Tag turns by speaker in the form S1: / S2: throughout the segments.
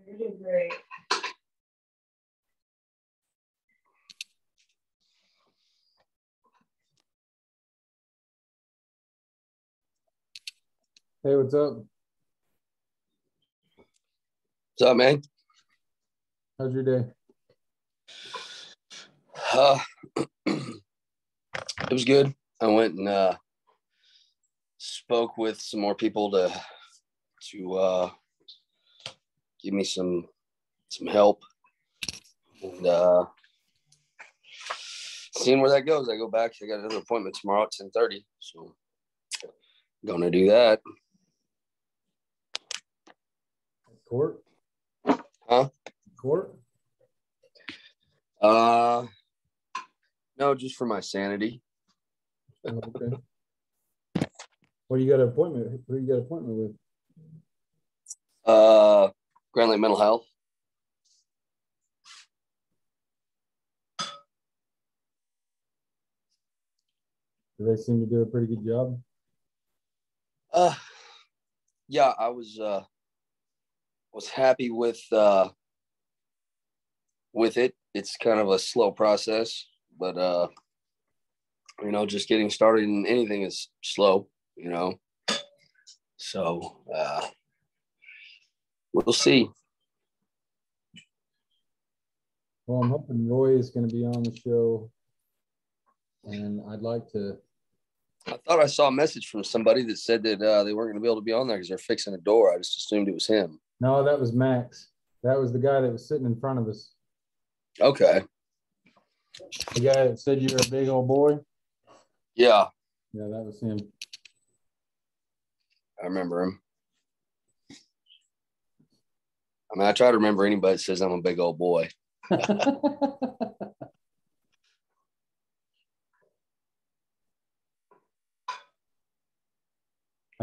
S1: You're doing great.
S2: Hey, what's up?
S3: What's up, man?
S2: How's your day?
S3: It was good. I went and spoke with some more people to give me some help, and seeing where that goes. I go back. I got another appointment tomorrow at 10:30, so I'm gonna do that.
S2: Court?
S3: Huh?
S2: Court?
S3: No, just for my sanity.
S2: Oh, okay. What do you got an appointment? Who you got an appointment with?
S3: Grand Lake Mental Health.
S2: Do they seem to do a pretty good job?
S3: Yeah, I was happy with it. It's kind of a slow process, but just getting started in anything is slow, So we'll see.
S2: Well, I'm hoping Roy is going to be on the show, and I'd like to.
S3: I thought I saw a message from somebody that said that they weren't going to be able to be on there because they're fixing a door. I just assumed it was him.
S2: No, that was Max. That was the guy that was sitting in front of us.
S3: Okay.
S2: The guy that said you were a big old boy?
S3: Yeah.
S2: Yeah, that was him.
S3: I remember him. I mean, I try to remember anybody that says I'm a big old boy.
S2: I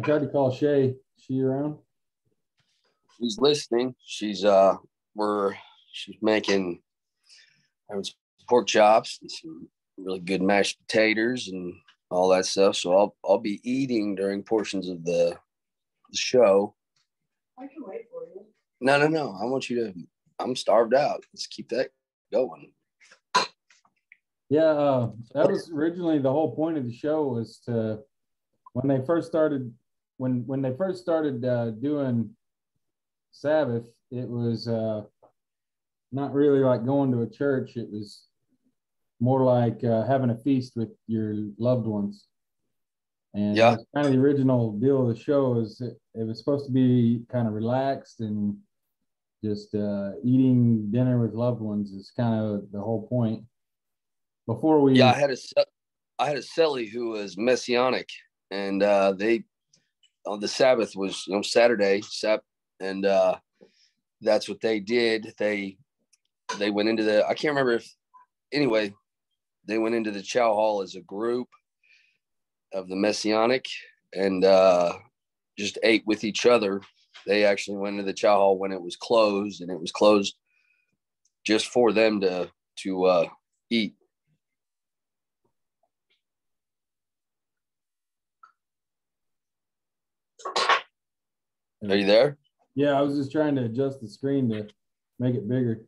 S2: tried to call Shay. Is she around?
S3: She's listening. She's making some pork chops and some really good mashed potatoes and all that stuff. So I'll be eating during portions of the show.
S1: I can wait for you.
S3: No. I want you to. I'm starved out. Let's keep that going.
S2: Yeah, that was originally the whole point of the show was to when they first started doing Sabbath, it was not really like going to a church. It was more like having a feast with your loved ones. And
S3: yeah,
S2: that's kind of the original deal of the show is it was supposed to be kind of relaxed and just eating dinner with loved ones is kind of the whole point. Before we,
S3: I had a cellie who was Messianic, and they on the Sabbath was Saturday, and that's what they did. They went into the I can't remember if anyway they went into the chow hall as a group of the Messianic and just ate with each other. They actually went into the chow hall when it was closed, and it was closed just for them to eat. Are you there?
S2: Yeah, I was just trying to adjust the screen to make it bigger.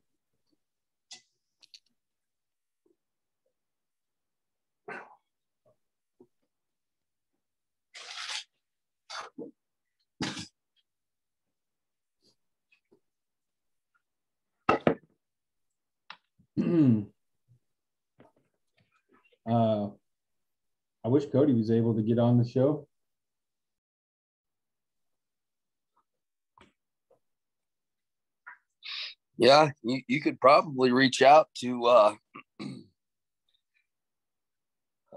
S2: I wish Cody was able to get on the show.
S3: Yeah, you could probably reach out to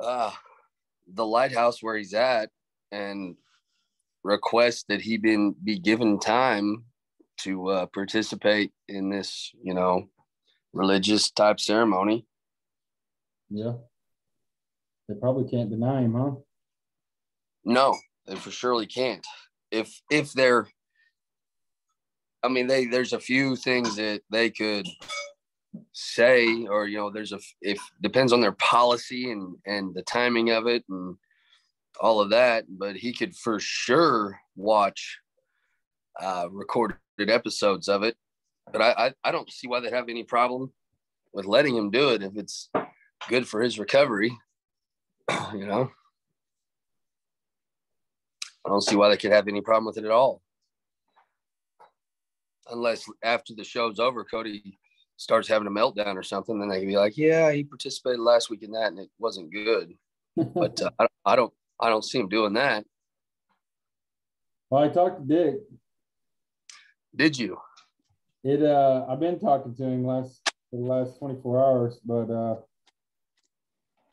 S3: the lighthouse where he's at and request that he be given time to participate in this, religious type ceremony.
S2: Yeah. They probably can't deny him, huh?
S3: No, they for surely can't. If they're, I mean, there's a few things that they could say, or if depends on their policy and the timing of it and all of that. But he could for sure watch recorded episodes of it But I don't see why they'd have any problem with letting him do it if it's good for his recovery. You know, I don't see why they could have any problem with it at all. Unless after the show's over, Cody starts having a meltdown or something, then they can be like, yeah, he participated last week in that and it wasn't good. But I don't see him doing that.
S2: Well, I talked to Dick.
S3: Did you?
S2: I've been talking to him for the last 24 hours, but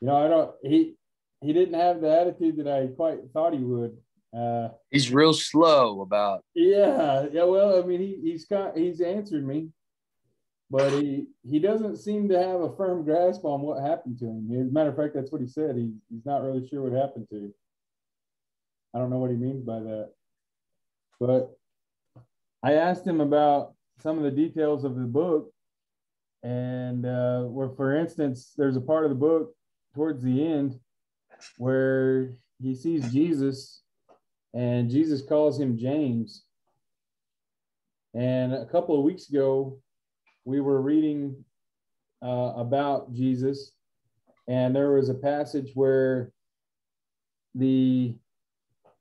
S2: you know, he didn't have the attitude that I quite thought he would.
S3: He's real slow about.
S2: Yeah. Well, I mean, he's answered me, but he doesn't seem to have a firm grasp on what happened to him. As a matter of fact, that's what he said. He's not really sure what happened to him. I don't know what he means by that, but I asked him about some of the details of the book, and where, for instance, there's a part of the book towards the end where he sees Jesus, and Jesus calls him James. And a couple of weeks ago, we were reading about Jesus, and there was a passage where the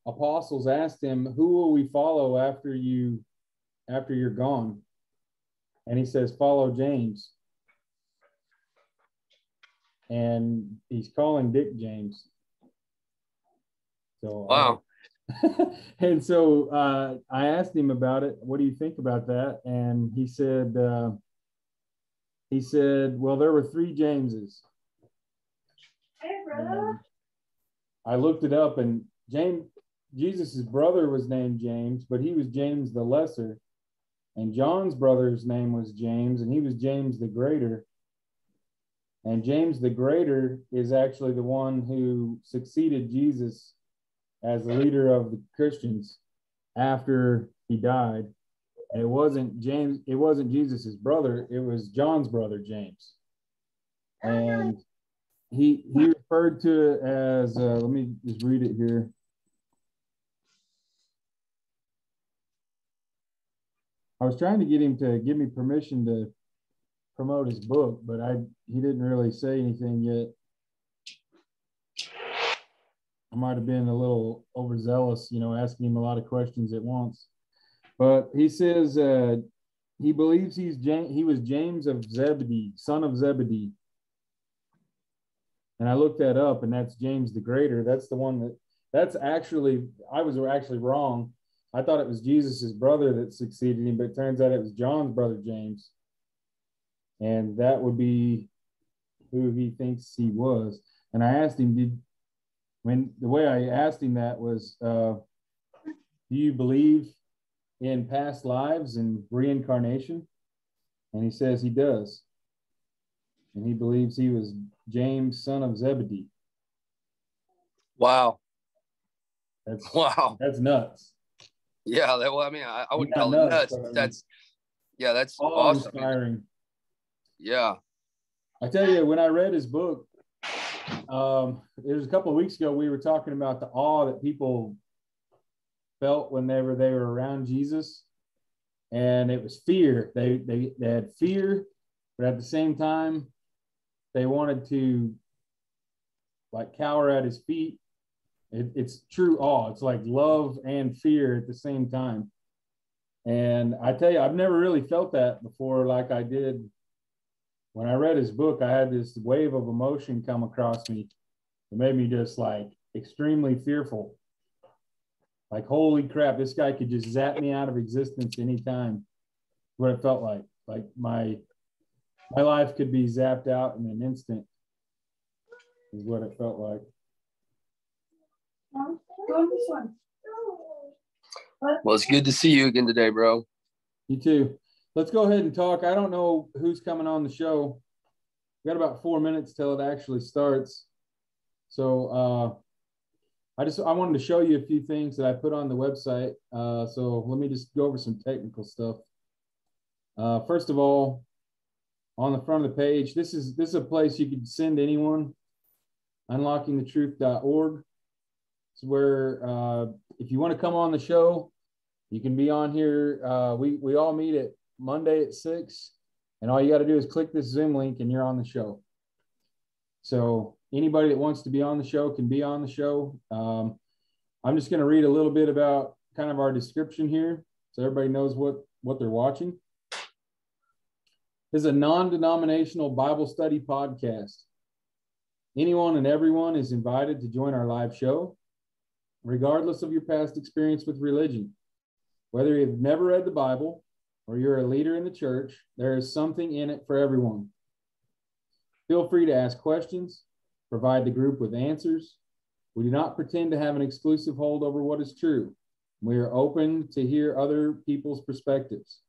S2: apostles asked him, who will we follow after you're gone? And he says, follow James. And he's calling Dick James. So
S3: wow.
S2: And so I asked him about it. What do you think about that? And he said, well, there were 3 Jameses.
S1: Hey, brother.
S2: I looked it up, and Jesus's brother was named James, but he was James the Lesser. And John's brother's name was James, and he was James the Greater. And James the Greater is actually the one who succeeded Jesus as the leader of the Christians after he died. And it wasn't Jesus's brother, it was John's brother, James. And he referred to it as, let me just read it here. I was trying to get him to give me permission to promote his book, but he didn't really say anything yet. I might have been a little overzealous, you know, asking him a lot of questions at once. But he says he believes he was James of Zebedee, son of Zebedee. And I looked that up, and that's James the Greater. That's the one I was actually wrong. I thought it was Jesus's brother that succeeded him, but it turns out it was John's brother, James. And that would be who he thinks he was. And I asked him, the way I asked him that was, do you believe in past lives and reincarnation? And he says he does. And he believes he was James, son of Zebedee.
S3: Wow.
S2: That's nuts.
S3: Yeah, I wouldn't call it nuts. That's awesome.
S2: Inspiring.
S3: Yeah.
S2: I tell you, when I read his book, it was a couple of weeks ago, we were talking about the awe that people felt whenever they were around Jesus. And it was fear. They had fear, but at the same time, they wanted to like cower at his feet. It's true awe. It's like love and fear at the same time. And I tell you, I've never really felt that before like I did when I read his book. I had this wave of emotion come across me. It made me just like extremely fearful. Like, holy crap, this guy could just zap me out of existence anytime. What it felt like. Like my life could be zapped out in an instant is what it felt like.
S1: Go on this one.
S3: Well, it's good to see you again today, bro.
S2: You too. Let's go ahead and talk. I don't know who's coming on the show. We got about 4 minutes till it actually starts. So I wanted to show you a few things that I put on the website. So let me just go over some technical stuff. First of all, on the front of the page, this is a place you could send anyone. Unlockingthetruth.org. It's where if you want to come on the show, you can be on here. We all meet at Monday at 6. And all you got to do is click this Zoom link and you're on the show. So anybody that wants to be on the show can be on the show. I'm just going to read a little bit about kind of our description here so everybody knows what they're watching. This is a non-denominational Bible study podcast. Anyone and everyone is invited to join our live show, regardless of your past experience with religion. Whether you've never read the Bible or you're a leader in the church, there is something in it for everyone. Feel free to ask questions, provide the group with answers. We do not pretend to have an exclusive hold over what is true. We are open to hear other people's perspectives.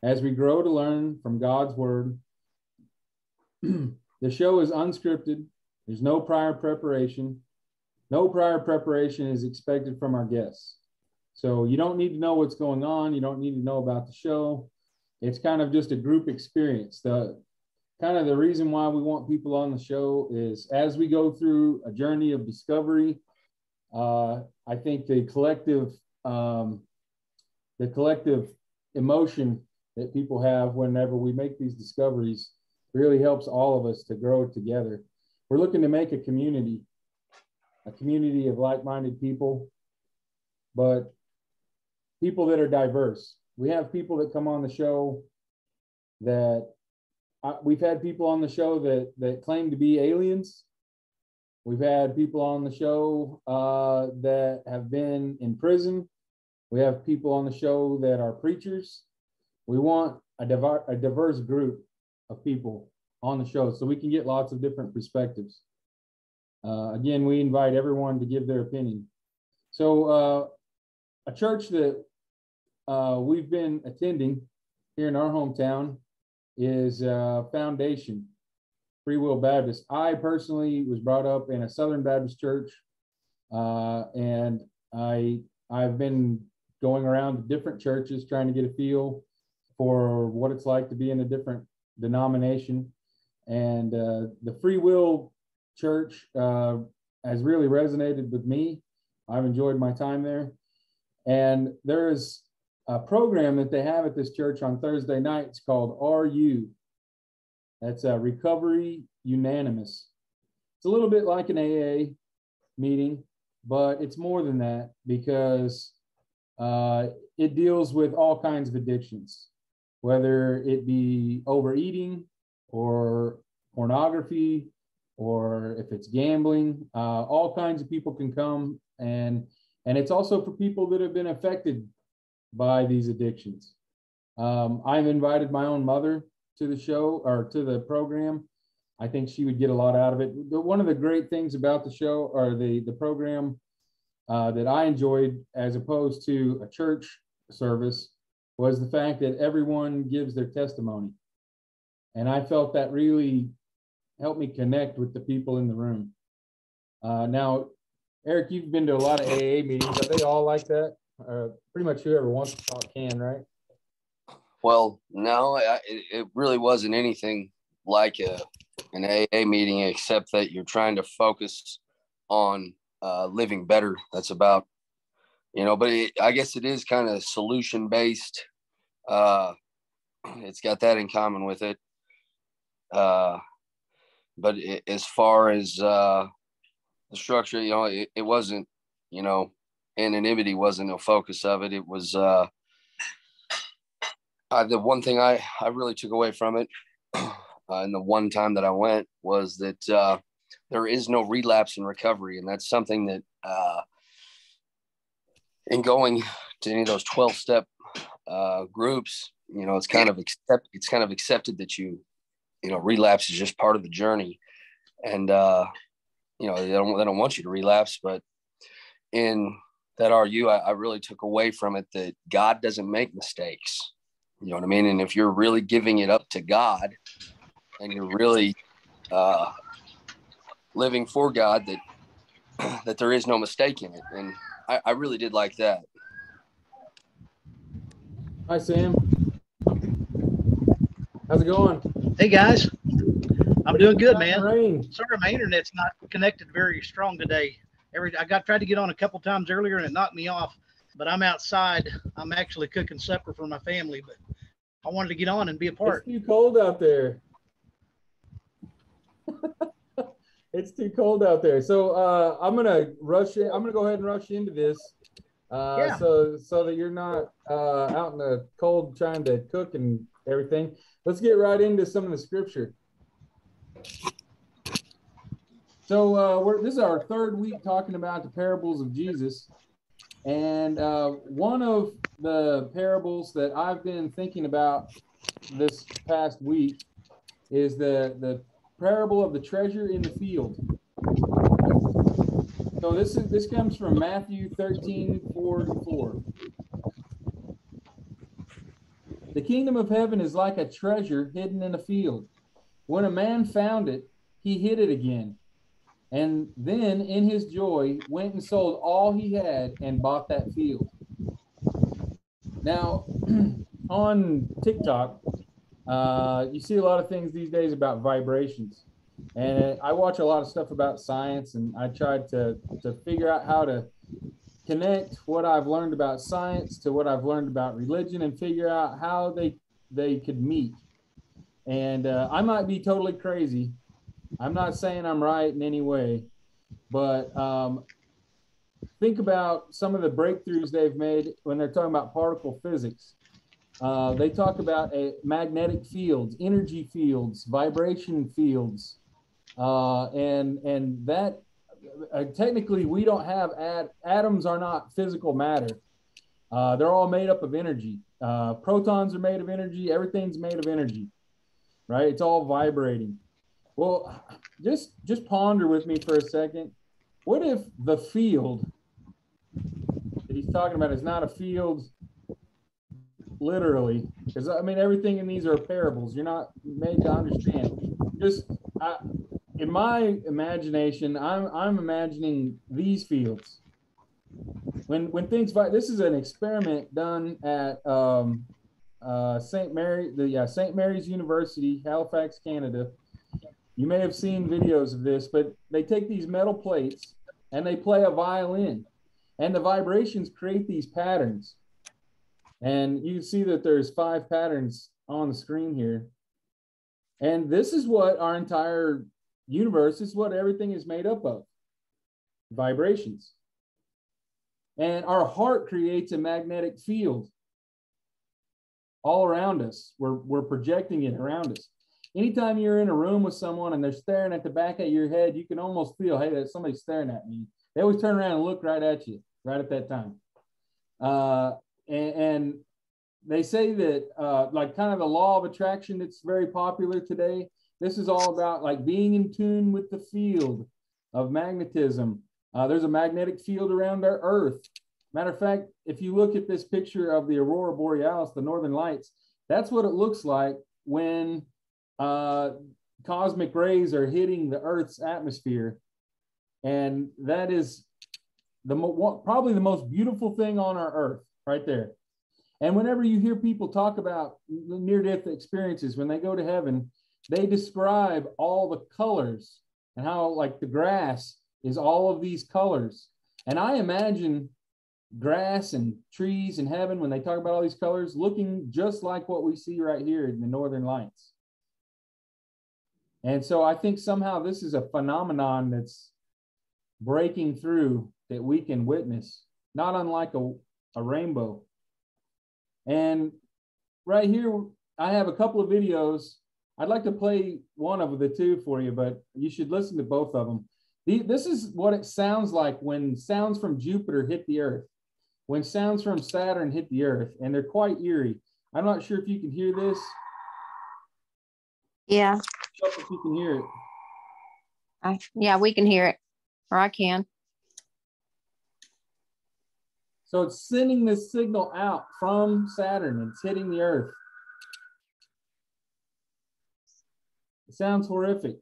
S2: As we grow to learn from God's word, the show is unscripted. There's no prior preparation. No prior preparation is expected from our guests. So you don't need to know what's going on. You don't need to know about the show. It's kind of just a group experience. The reason why we want people on the show is as we go through a journey of discovery, I think the collective emotion that people have whenever we make these discoveries really helps all of us to grow together. We're looking to make a community of like-minded people, but people that are diverse. We have people that come on the show that we've had people on the show that claim to be aliens. We've had people on the show that have been in prison. We have people on the show that are preachers. We want a diverse group of people on the show so we can get lots of different perspectives. Again, we invite everyone to give their opinion. So a church that we've been attending here in our hometown is Foundation Free Will Baptist. I personally was brought up in a Southern Baptist church, and I've been going around to different churches trying to get a feel for what it's like to be in a different denomination. And the Free Will Church has really resonated with me. I've enjoyed my time there. And there is a program that they have at this church on Thursday nights called RU. That's a Recovery Unanimous. It's a little bit like an AA meeting, but it's more than that because it deals with all kinds of addictions, whether it be overeating or pornography, or if it's gambling. All kinds of people can come, and it's also for people that have been affected by these addictions. I've invited my own mother to the show or to the program. I think she would get a lot out of it. One of the great things about the show or the program that I enjoyed as opposed to a church service was the fact that everyone gives their testimony. And I felt that really helped me connect with the people in the room. Now, Eric, you've been to a lot of AA meetings. Are they all like that? Pretty much whoever wants to talk can, right?
S3: Well, no, it really wasn't anything like an AA meeting, except that you're trying to focus on living better. That's about, but I guess it is kind of solution-based. It's got that in common with it. But as far as the structure, it wasn't, anonymity wasn't a focus of it. It was the one thing I really took away from it, and the one time that I went, was that there is no relapse in recovery. And that's something that in going to any of those 12-step groups, it's kind of accepted that relapse is just part of the journey. And they don't want you to relapse. But in that RU, I really took away from it that God doesn't make mistakes. You know what I mean? And if you're really giving it up to God and you're really living for God, that there is no mistake in it. And I really did like that.
S2: Hi, Sam. How's it going?
S4: Hey, guys. I'm doing good, man.
S2: Rain.
S4: Sorry, my internet's not connected very strong today. Tried to get on a couple times earlier and it knocked me off, but I'm outside. I'm actually cooking supper for my family, but I wanted to get on and be a part.
S2: It's too cold out there. It's too cold out there. So I'm gonna rush in. I'm gonna go ahead and rush into this.
S4: Yeah.
S2: So that you're not out in the cold trying to cook and everything. Let's get right into some of the scripture. So this is our third week talking about the parables of Jesus. And one of the parables that I've been thinking about this past week is the parable of the treasure in the field. So this comes from Matthew 13:4-4. The kingdom of heaven is like a treasure hidden in a field. When a man found it, he hid it again. And then in his joy went and sold all he had and bought that field. Now, on TikTok, you see a lot of things these days about vibrations. And I watch a lot of stuff about science, and I tried to figure out how to connect what I've learned about science to what I've learned about religion and figure out how they could meet. And I might be totally crazy. I'm not saying I'm right in any way, but think about some of the breakthroughs they've made when they're talking about particle physics. They talk about magnetic fields, energy fields, vibration fields, and that technically we don't have atoms are not physical matter. They're all made up of energy. Protons are made of energy. Everything's made of energy, right? It's all vibrating. Well, just ponder with me for a second. What if the field that he's talking about is not a field literally? Because I mean, everything in these are parables. You're not made to understand. In my imagination, I'm imagining these fields. When things this is an experiment done at St. Mary's University, Halifax, Canada. You may have seen videos of this, but they take these metal plates and they play a violin, and the vibrations create these patterns. And you can see that there's 5 patterns on the screen here. And this is what our entire universe is, what everything is made up of, vibrations. And our heart creates a magnetic field all around us. We're projecting it around us. Anytime you're in a room with someone and they're staring at the back of your head, you can almost feel, hey, there's somebody staring at me. They always turn around and look right at you, right at that time. And they say that like kind of the law of attraction that's very popular today, this is all about like being in tune with the field of magnetism. There's a magnetic field around our Earth. Matter of fact, if you look at this picture of the Aurora Borealis, the Northern Lights, that's what it looks like when cosmic rays are hitting the Earth's atmosphere. And that is probably the most beautiful thing on our Earth right there. And whenever you hear people talk about near-death experiences, when they go to heaven, they describe all the colors and how like the grass is all of these colors. And I imagine grass and trees in heaven, when they talk about all these colors, looking just like what we see right here in the Northern Lights. And so I think somehow this is a phenomenon that's breaking through that we can witness, not unlike a rainbow. And right here, I have a couple of videos. I'd like to play one of the 2 for you, but you should listen to both of them. This is what it sounds like when sounds from Jupiter hit the Earth, when sounds from Saturn hit the Earth, and they're quite eerie. I'm not sure if you can hear this.
S5: Yeah.
S2: If you can hear it.
S5: Yeah, we can hear it, or I can.
S2: So it's sending this signal out from Saturn and it's hitting the Earth. It sounds horrific.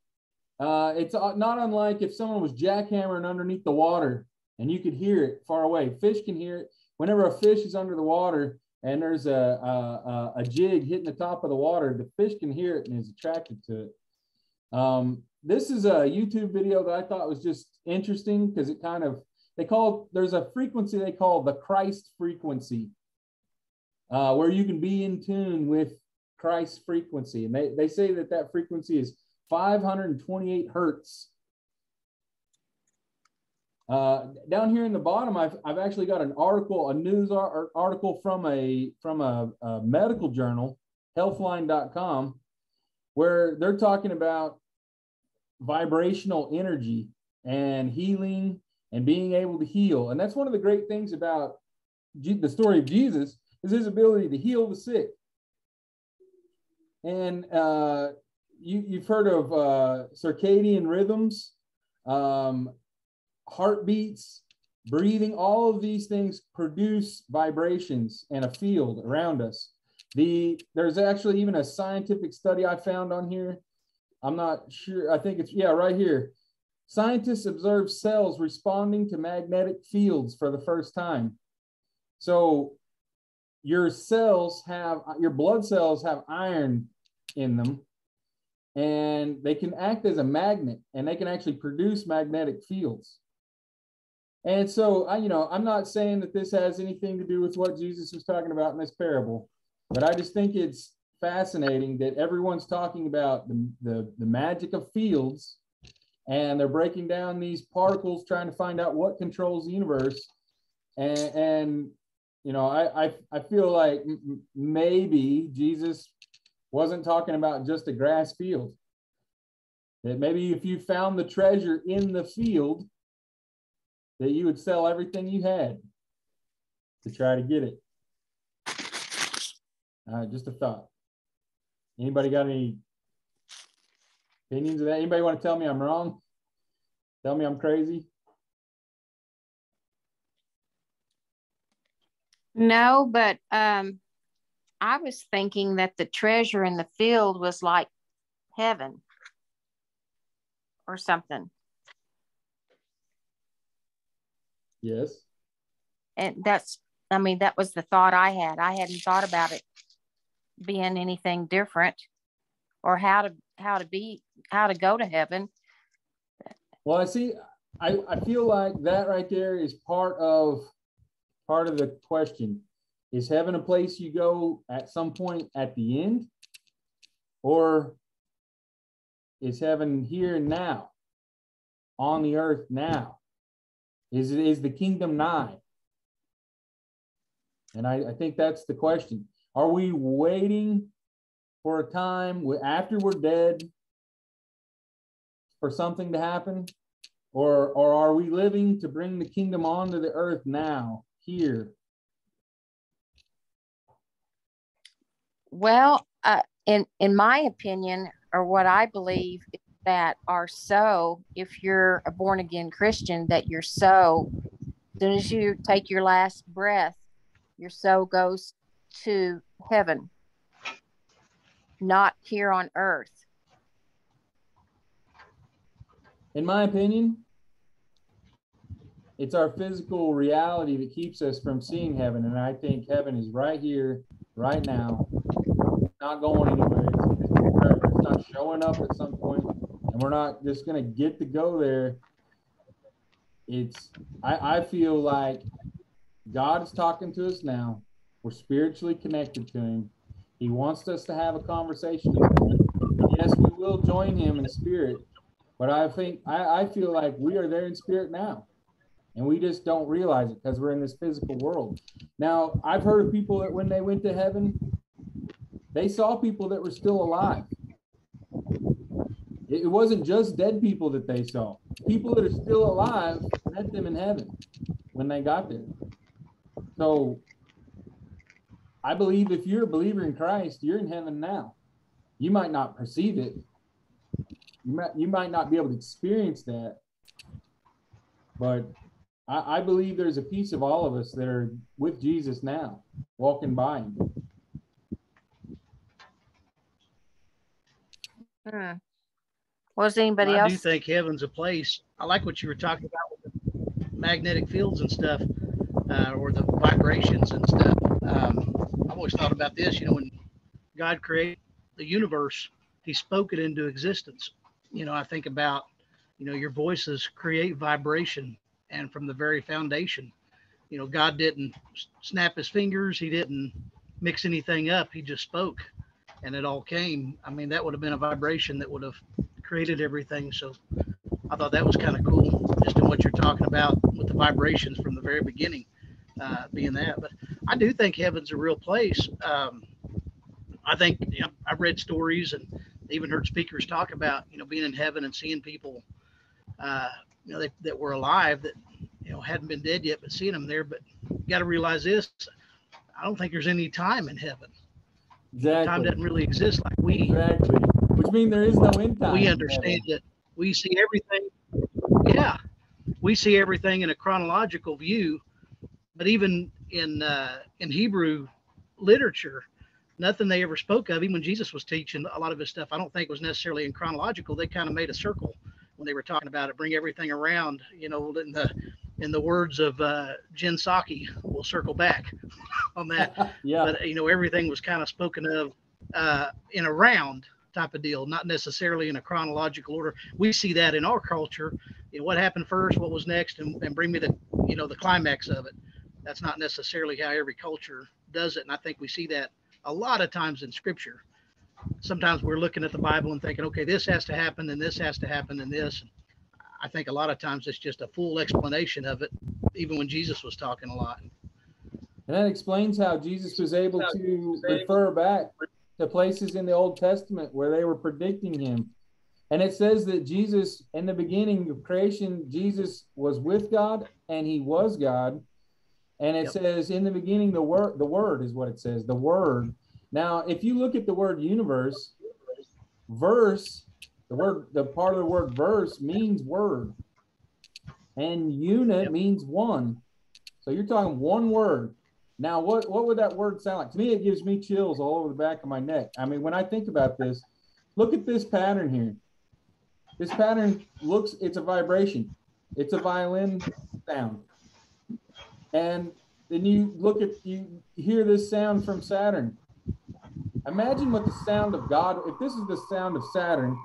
S2: It's not unlike if someone was jackhammering underneath the water and you could hear it far away. Fish can hear it. Whenever a fish is under the water and there's a jig hitting the top of the water, the fish can hear it and is attracted to it. This is a YouTube video that I thought was just interesting because it kind of, there's a frequency they call the Christ frequency, where you can be in tune with Christ's frequency. And they say that that frequency is 528 hertz. Down here in the bottom, I've actually got an article, a news article from a medical journal, healthline.com, where they're talking about vibrational energy and healing and being able to heal. And that's one of the great things about the story of Jesus, is his ability to heal the sick. And you've heard of circadian rhythms, heartbeats, breathing. All of these things produce vibrations and a field around us. There's actually even a scientific study I found on here. I'm not sure. I think it's, yeah, right here. Scientists observed cells responding to magnetic fields for the first time. So your blood cells have iron in them, and they can act as a magnet, and they can actually produce magnetic fields. And so, I'm not saying that this has anything to do with what Jesus was talking about in this parable, but I just think it's fascinating that everyone's talking about the magic of fields, and they're breaking down these particles, trying to find out what controls the universe. And I feel like maybe Jesus wasn't talking about just a grass field. That maybe if you found the treasure in the field, that you would sell everything you had to try to get it. Just a thought. Anybody got any opinions of that? Anybody want to tell me I'm wrong? Tell me I'm crazy?
S5: No, but I was thinking that the treasure in the field was like heaven or something.
S2: Yes.
S5: And that was the thought I had. I hadn't thought about it being anything different, or how to go to heaven.
S2: Well, I feel like that right there is part of the question. Is heaven a place you go at some point at the end? Or is heaven here now, on the earth now? Is the kingdom nigh? And I think that's the question. Are we waiting for a time after we're dead for something to happen? Or are we living to bring the kingdom onto the earth now, here?
S5: Well, in my opinion, or what I believe, is that our soul, if you're a born again Christian, that your soul, as soon as you take your last breath, your soul goes to heaven, not here on earth.
S2: In my opinion, it's our physical reality that keeps us from seeing heaven. And I think heaven is right here, right now. It's not going anywhere. It's not showing up at some point, and we're not just going to get to go there. I feel like God is talking to us now. We're spiritually connected to him. He wants us to have a conversation with him. Yes, we will join him in spirit, but I feel like we are there in spirit now. And we just don't realize it because we're in this physical world. Now, I've heard of people that when they went to heaven, they saw people that were still alive. It wasn't just dead people that they saw. People that are still alive met them in heaven when they got there. So I believe if you're a believer in Christ, you're in heaven now. You might not perceive it. You might not be able to experience that. But I believe there's a piece of all of us that are with Jesus now, walking by him.
S5: Was anybody else?
S4: I do think heaven's a place. I like what you were talking about with the magnetic fields and stuff, or the vibrations and stuff. I've always thought about this, when God created the universe, he spoke it into existence. I think about, your voices create vibration, and from the very foundation, God didn't snap his fingers. He didn't mix anything up. He just spoke. and it all came, I mean, that would have been a vibration that would have created everything. So I thought that was kind of cool, just in what you're talking about with the vibrations from the very beginning, being that. But I do think heaven's a real place. I think, you know, I've read stories and even heard speakers talk about, you know, being in heaven and seeing people, you know, that were alive that, you know, hadn't been dead yet, but seeing them there. But you got to realize this: I don't think there's any time in heaven.
S2: Exactly.
S4: Time doesn't really exist like we.
S2: Exactly. Which means there is no end time.
S4: We understand that we see everything. Yeah, we see everything in a chronological view. But even in Hebrew literature, nothing they ever spoke of, even when Jesus was teaching a lot of his stuff, I don't think was necessarily in chronological. They kind of made a circle when they were talking about it, bring everything around, you know, in the words of Jen Psaki, we'll circle back on that.
S2: Yeah.
S4: But, you know, everything was kind of spoken of in a round type of deal, not necessarily in a chronological order. We see that in our culture, you know, what happened first, what was next, and bring me the, you know, the climax of it. That's not necessarily how every culture does it. And I think we see that a lot of times in scripture. Sometimes we're looking at the Bible and thinking, okay, this has to happen and this has to happen and this. I think a lot of times it's just a full explanation of it, even when Jesus was talking a lot.
S2: And that explains how Jesus was able to refer back to places in the Old Testament where they were predicting him. And it says that Jesus, in the beginning of creation, Jesus was with God and he was God. And it says in the beginning, the word is what it says, the word. Now, if you look at the word universe, verse, the part of the word verse means word. And unit means one. So you're talking one word. Now, what would that word sound like? To me, it gives me chills all over the back of my neck. I mean, when I think about this, look at this pattern here. This pattern it's a vibration. It's a violin sound. And then you hear this sound from Saturn. Imagine what the sound of God, if this is the sound of Saturn,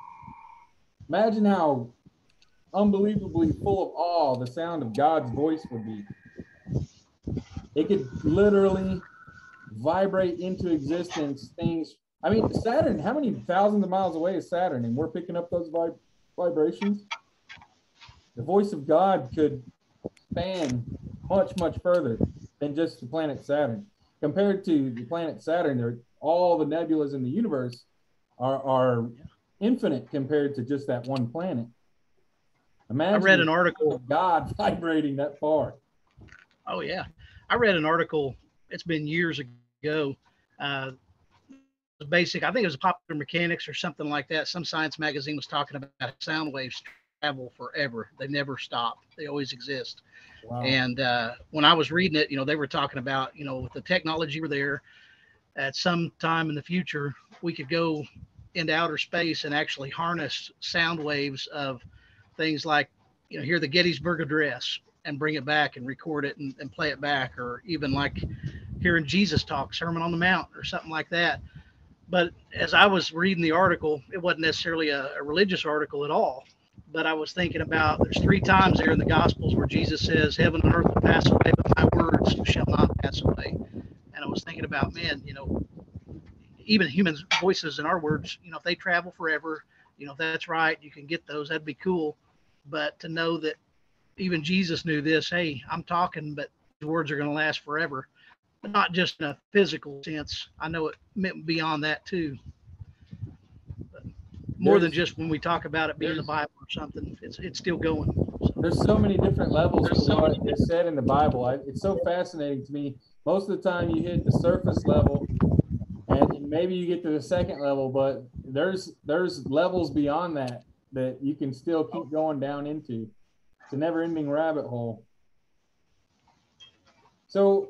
S2: imagine how unbelievably full of awe the sound of God's voice would be. It could literally vibrate into existence things. I mean, Saturn, how many thousands of miles away is Saturn? And we're picking up those vibrations. The voice of God could span much, much further than just the planet Saturn. Compared to the planet Saturn, all the nebulas in the universe are infinite compared to just that one planet. Imagine
S4: I read an article
S2: of God vibrating that far.
S4: Oh yeah, I read an article. It's been years ago. Basic, I think it was Popular Mechanics or something like that. Some science magazine was talking about sound waves travel forever. They never stop. They always exist. Wow. And when I was reading it, you know, they were talking about, you know, with the technology we're there, at some time in the future, we could go into outer space and actually harness sound waves of things like, you know, hear the Gettysburg Address and bring it back and record it and play it back, or even like hearing Jesus talk, Sermon on the Mount or something like that. But as I was reading the article, it wasn't necessarily a religious article at all. But I was thinking about, there's 3 times there in the Gospels where Jesus says, heaven and earth will pass away, but my words shall not pass away. And I was thinking about, man, you know, even human voices and our words, you know, if they travel forever, you know, if that's right, you can get those, that'd be cool. But to know that even Jesus knew this, hey, I'm talking, but the words are going to last forever. But not just in a physical sense. I know it meant beyond that too. But more than just when we talk about it being in the Bible or something, it's still going. So.
S2: There's so many different levels to what is said in the Bible. It's so fascinating to me. Most of the time you hit the surface level and maybe you get to the second level, but there's levels beyond that you can still keep going down into. It's a never-ending rabbit hole. So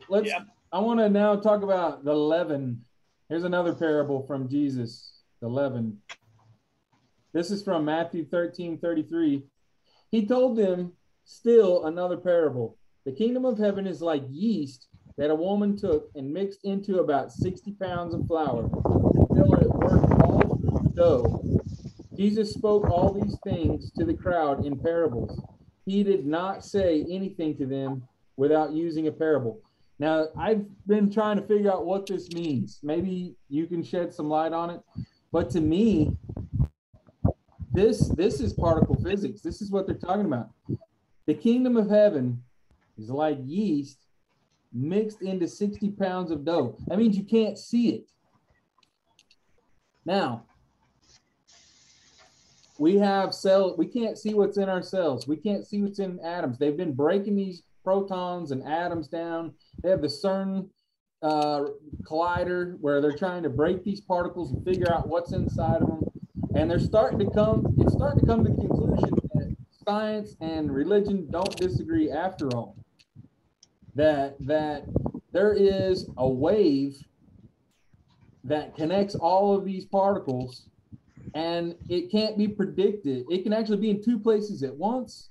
S2: I want to now talk about the leaven. Here's another parable from Jesus, the leaven. This is from Matthew 13:33. He told them still another parable. The kingdom of heaven is like yeast that a woman took and mixed into about 60 pounds of flour until it worked all through the dough. Jesus spoke all these things to the crowd in parables. He did not say anything to them without using a parable. Now, I've been trying to figure out what this means. Maybe you can shed some light on it. But to me, this is particle physics. This is what they're talking about. The kingdom of heaven is like yeast mixed into 60 pounds of dough. That means you can't see it. Now, we have cells. We can't see what's in our cells. We can't see what's in atoms. They've been breaking these protons and atoms down. They have the CERN collider where they're trying to break these particles and figure out what's inside of them. And it's starting to come to the conclusion that science and religion don't disagree after all. That there is a wave that connects all of these particles, and it can't be predicted. It can actually be in two places at once.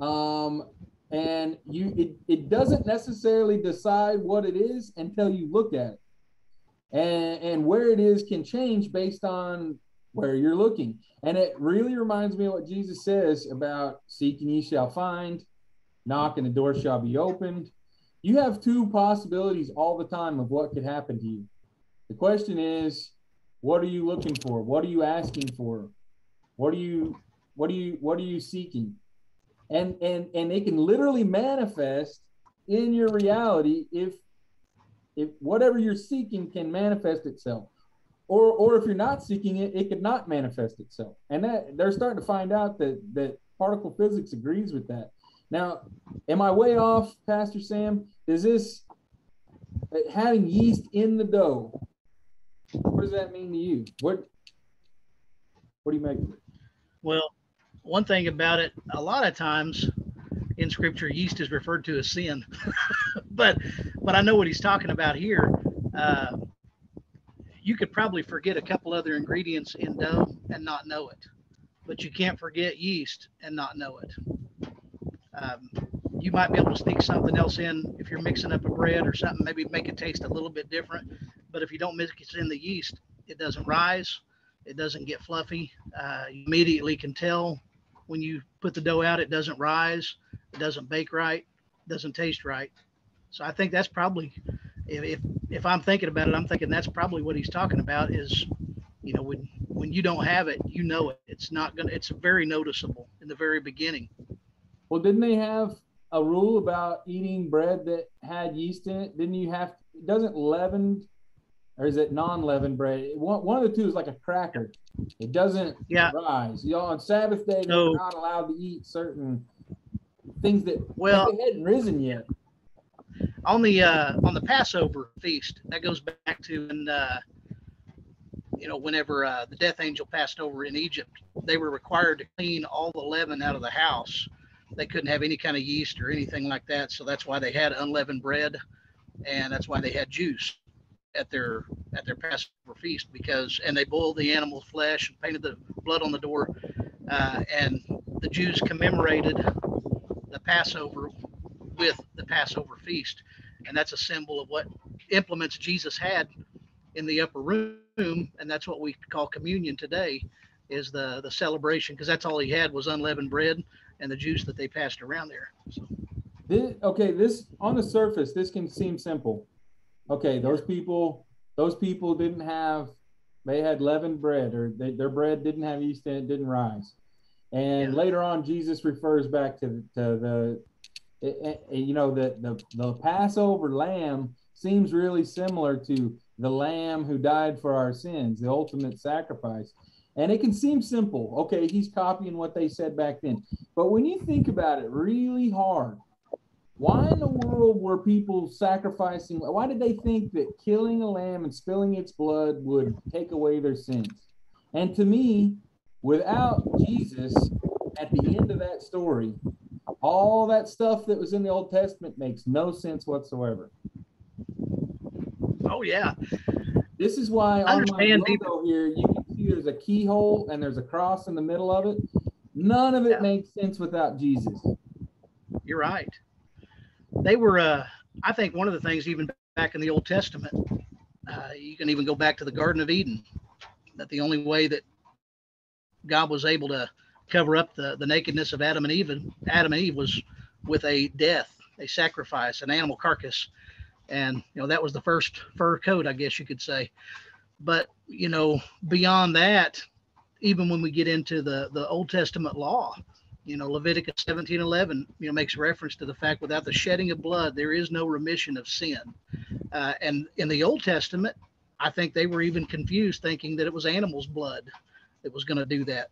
S2: And it doesn't necessarily decide what it is until you look at it. And where it is can change based on where you're looking. And it really reminds me of what Jesus says about seeking ye shall find, knock and the door shall be opened. You have two possibilities all the time of what could happen to you. The question is, what are you looking for? What are you asking for? What are you seeking? And it can literally manifest in your reality if whatever you're seeking can manifest itself. Or if you're not seeking it, it could not manifest itself. And that they're starting to find out that particle physics agrees with that. Now, am I way off, Pastor Sam? Is this having yeast in the dough? What does that mean to you? What do you make of it?
S4: Well, one thing about it, a lot of times in Scripture, yeast is referred to as sin, but I know what he's talking about here. You could probably forget a couple other ingredients in dough and not know it, but you can't forget yeast and not know it. You might be able to sneak something else in if you're mixing up a bread or something, maybe make it taste a little bit different. But if you don't mix in the yeast, it doesn't rise, it doesn't get fluffy. You immediately can tell when you put the dough out, it doesn't rise, it doesn't bake right, it doesn't taste right. So I think that's probably, if I'm thinking about it, I'm thinking that's probably what he's talking about is, you know, when you don't have it, you know it. It's very noticeable in the very beginning.
S2: Well, didn't they have a rule about eating bread that had yeast in it? Didn't you have, doesn't leavened, or is it non-leavened bread? One of the two is like a cracker. It doesn't rise. You know, on Sabbath day, they're not allowed to eat certain things that they hadn't risen yet.
S4: On the Passover feast, that goes back to whenever the death angel passed over in Egypt, they were required to clean all the leaven out of the house. They couldn't have any kind of yeast or anything like that. So that's why they had unleavened bread, and that's why they had juice at their Passover feast, and they boiled the animal flesh and painted the blood on the door. And the Jews commemorated the Passover with the Passover feast. And that's a symbol of what implements Jesus had in the upper room. And that's what we call communion today, is the celebration, because that's all he had was unleavened bread and the juice that they passed around there. So.
S2: This on the surface, this can seem simple. Okay, those people didn't have, they had leavened bread, or their bread didn't have yeast in it, didn't rise. And later on, Jesus refers back to the Passover lamb seems really similar to the lamb who died for our sins, the ultimate sacrifice. And it can seem simple. Okay, he's copying what they said back then. But when you think about it really hard, why in the world were people sacrificing? Why did they think that killing a lamb and spilling its blood would take away their sins? And to me, without Jesus at the end of that story, all that stuff that was in the Old Testament makes no sense whatsoever.
S4: Oh, yeah.
S2: This is why on my logo here, you can see there's a keyhole and there's a cross in the middle of it. None of it makes sense without Jesus.
S4: You're right. They were, I think one of the things, even back in the Old Testament, you can even go back to the Garden of Eden, that the only way that God was able to cover up the nakedness of Adam and Eve was with a death, a sacrifice, an animal carcass. And, that was the first fur coat, I guess you could say. But, beyond that, even when we get into the Old Testament law, Leviticus 17:11, makes reference to the fact without the shedding of blood, there is no remission of sin. And in the Old Testament, I think they were even confused, thinking that it was animals' blood that was going to do that.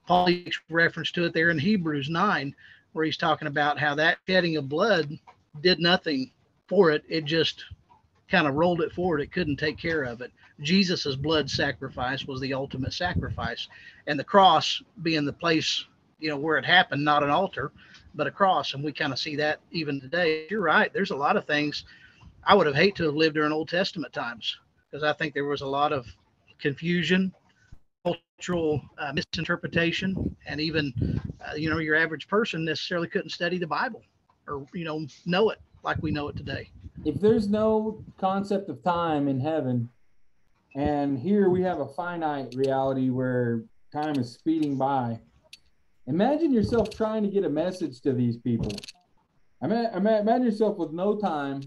S4: Paul makes reference to it there in Hebrews 9, where he's talking about how that shedding of blood did nothing for it. It just kind of rolled it forward. It couldn't take care of it. Jesus's blood sacrifice was the ultimate sacrifice, and the cross being the place, where it happened, not an altar, but a cross. And we kind of see that even today. You're right. There's a lot of things I would have hated to have lived during Old Testament times, because I think there was a lot of confusion, cultural misinterpretation, and even, your average person necessarily couldn't study the Bible or, know it like we know it today.
S2: If there's no concept of time in heaven, and here we have a finite reality where time is speeding by, imagine yourself trying to get a message to these people. Imagine yourself with no time,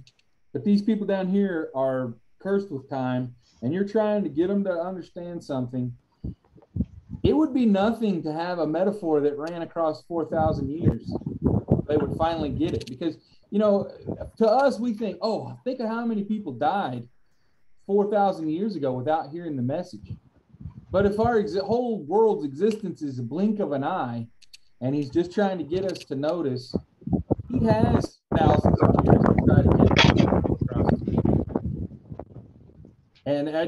S2: but these people down here are cursed with time, and you're trying to get them to understand something. It would be nothing to have a metaphor that ran across 4,000 years. They would finally get it, because, to us, we think, oh, think of how many people died 4,000 years ago without hearing the message. But if our whole world's existence is a blink of an eye, and he's just trying to get us to notice, he has thousands of years to try to get us across his people. And I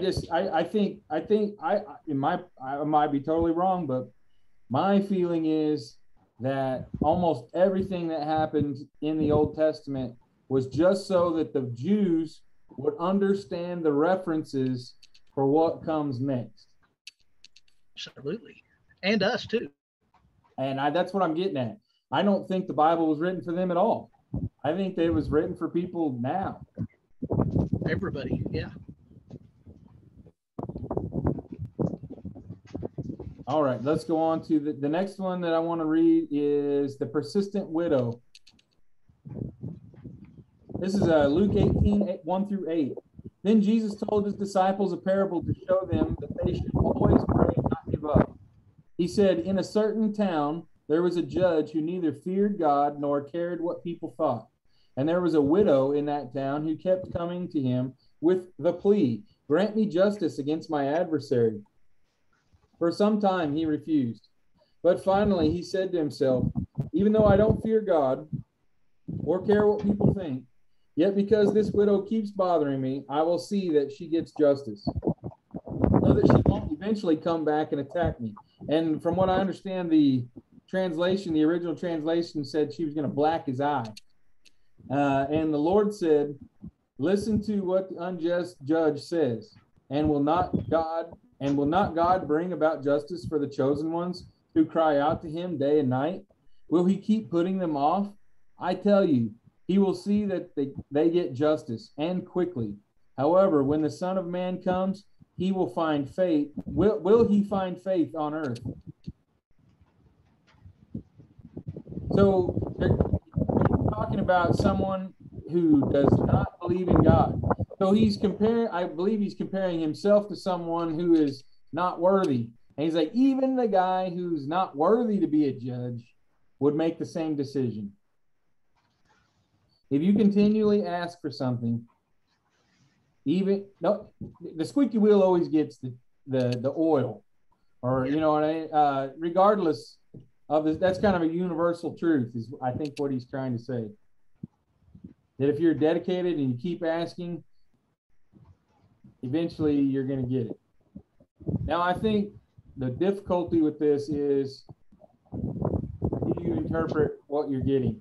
S2: might be totally wrong, but my feeling is that almost everything that happened in the Old Testament was just so that the Jews would understand the references for what comes next.
S4: Absolutely. And us too.
S2: And that's what I'm getting at. I don't think the Bible was written for them at all. I think that it was written for people now.
S4: Everybody, yeah.
S2: All right, let's go on to the next one that I want to read is the persistent widow. This is Luke 18, 1-8. Then Jesus told his disciples a parable to show them that they should always pray and not give up. He said, in a certain town, there was a judge who neither feared God nor cared what people thought. And there was a widow in that town who kept coming to him with the plea, grant me justice against my adversary. For some time he refused. But finally he said to himself, even though I don't fear God or care what people think, yet because this widow keeps bothering me, I will see that she gets justice, so that she won't eventually come back and attack me. And from what I understand, the original translation said she was going to black his eye. And the Lord said, listen to what the unjust judge says, and will not God bring about justice for the chosen ones who cry out to him day and night? Will he keep putting them off? I tell you, he will see that they get justice, and quickly. However, when the Son of Man comes, he will find faith. Will he find faith on earth? So they're talking about someone who does not believe in God. So I believe he's comparing himself to someone who is not worthy. And he's like, even the guy who's not worthy to be a judge would make the same decision. If you continually ask for something, the squeaky wheel always gets the oil, or regardless of this, that's kind of a universal truth, is I think what he's trying to say. That if you're dedicated and you keep asking, eventually you're going to get it. Now, I think the difficulty with this is, do you interpret what you're getting?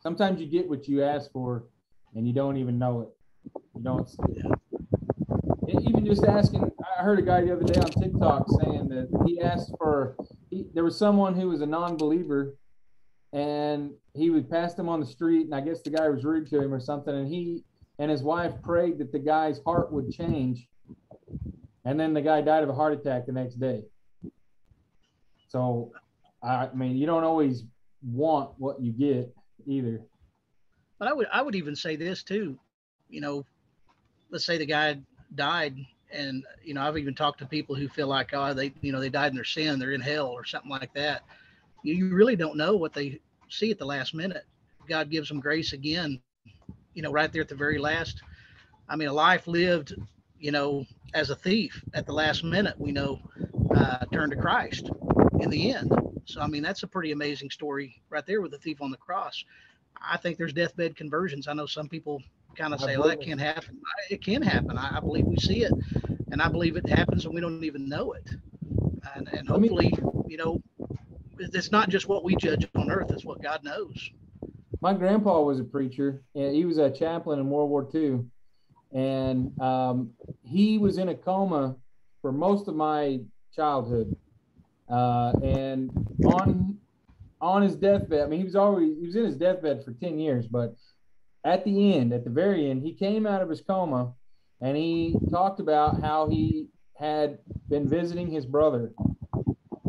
S2: Sometimes you get what you ask for and you don't even know it. You don't see it. Even just asking, I heard a guy the other day on TikTok saying that he asked there was someone who was a non-believer, and he would pass them on the street, and I guess the guy was rude to him or something, and he and his wife prayed that the guy's heart would change, and then the guy died of a heart attack the next day. So, I mean, you don't always want what you get either.
S4: But I would even say this too. you know, let's say the guy died, and I've even talked to people who feel like, oh, they died in their sin, they're in hell or something like that. You really don't know what they see at the last minute. God gives them grace again, right there at the very last. I mean, a life lived, as a thief at the last minute, we know, turned to Christ in the end. So, I mean, that's a pretty amazing story right there with the thief on the cross. I think there's deathbed conversions. I know some people kind of say, "Oh, that can't happen." It can happen. I believe we see it, and I believe it happens, and we don't even know it. And hopefully, it's not just what we judge on earth; it's what God knows.
S2: My grandpa was a preacher, and he was a chaplain in World War II, and he was in a coma for most of my childhood. And on his deathbed, I mean, he was in his deathbed for 10 years, but at the very end, he came out of his coma, and he talked about how he had been visiting his brother,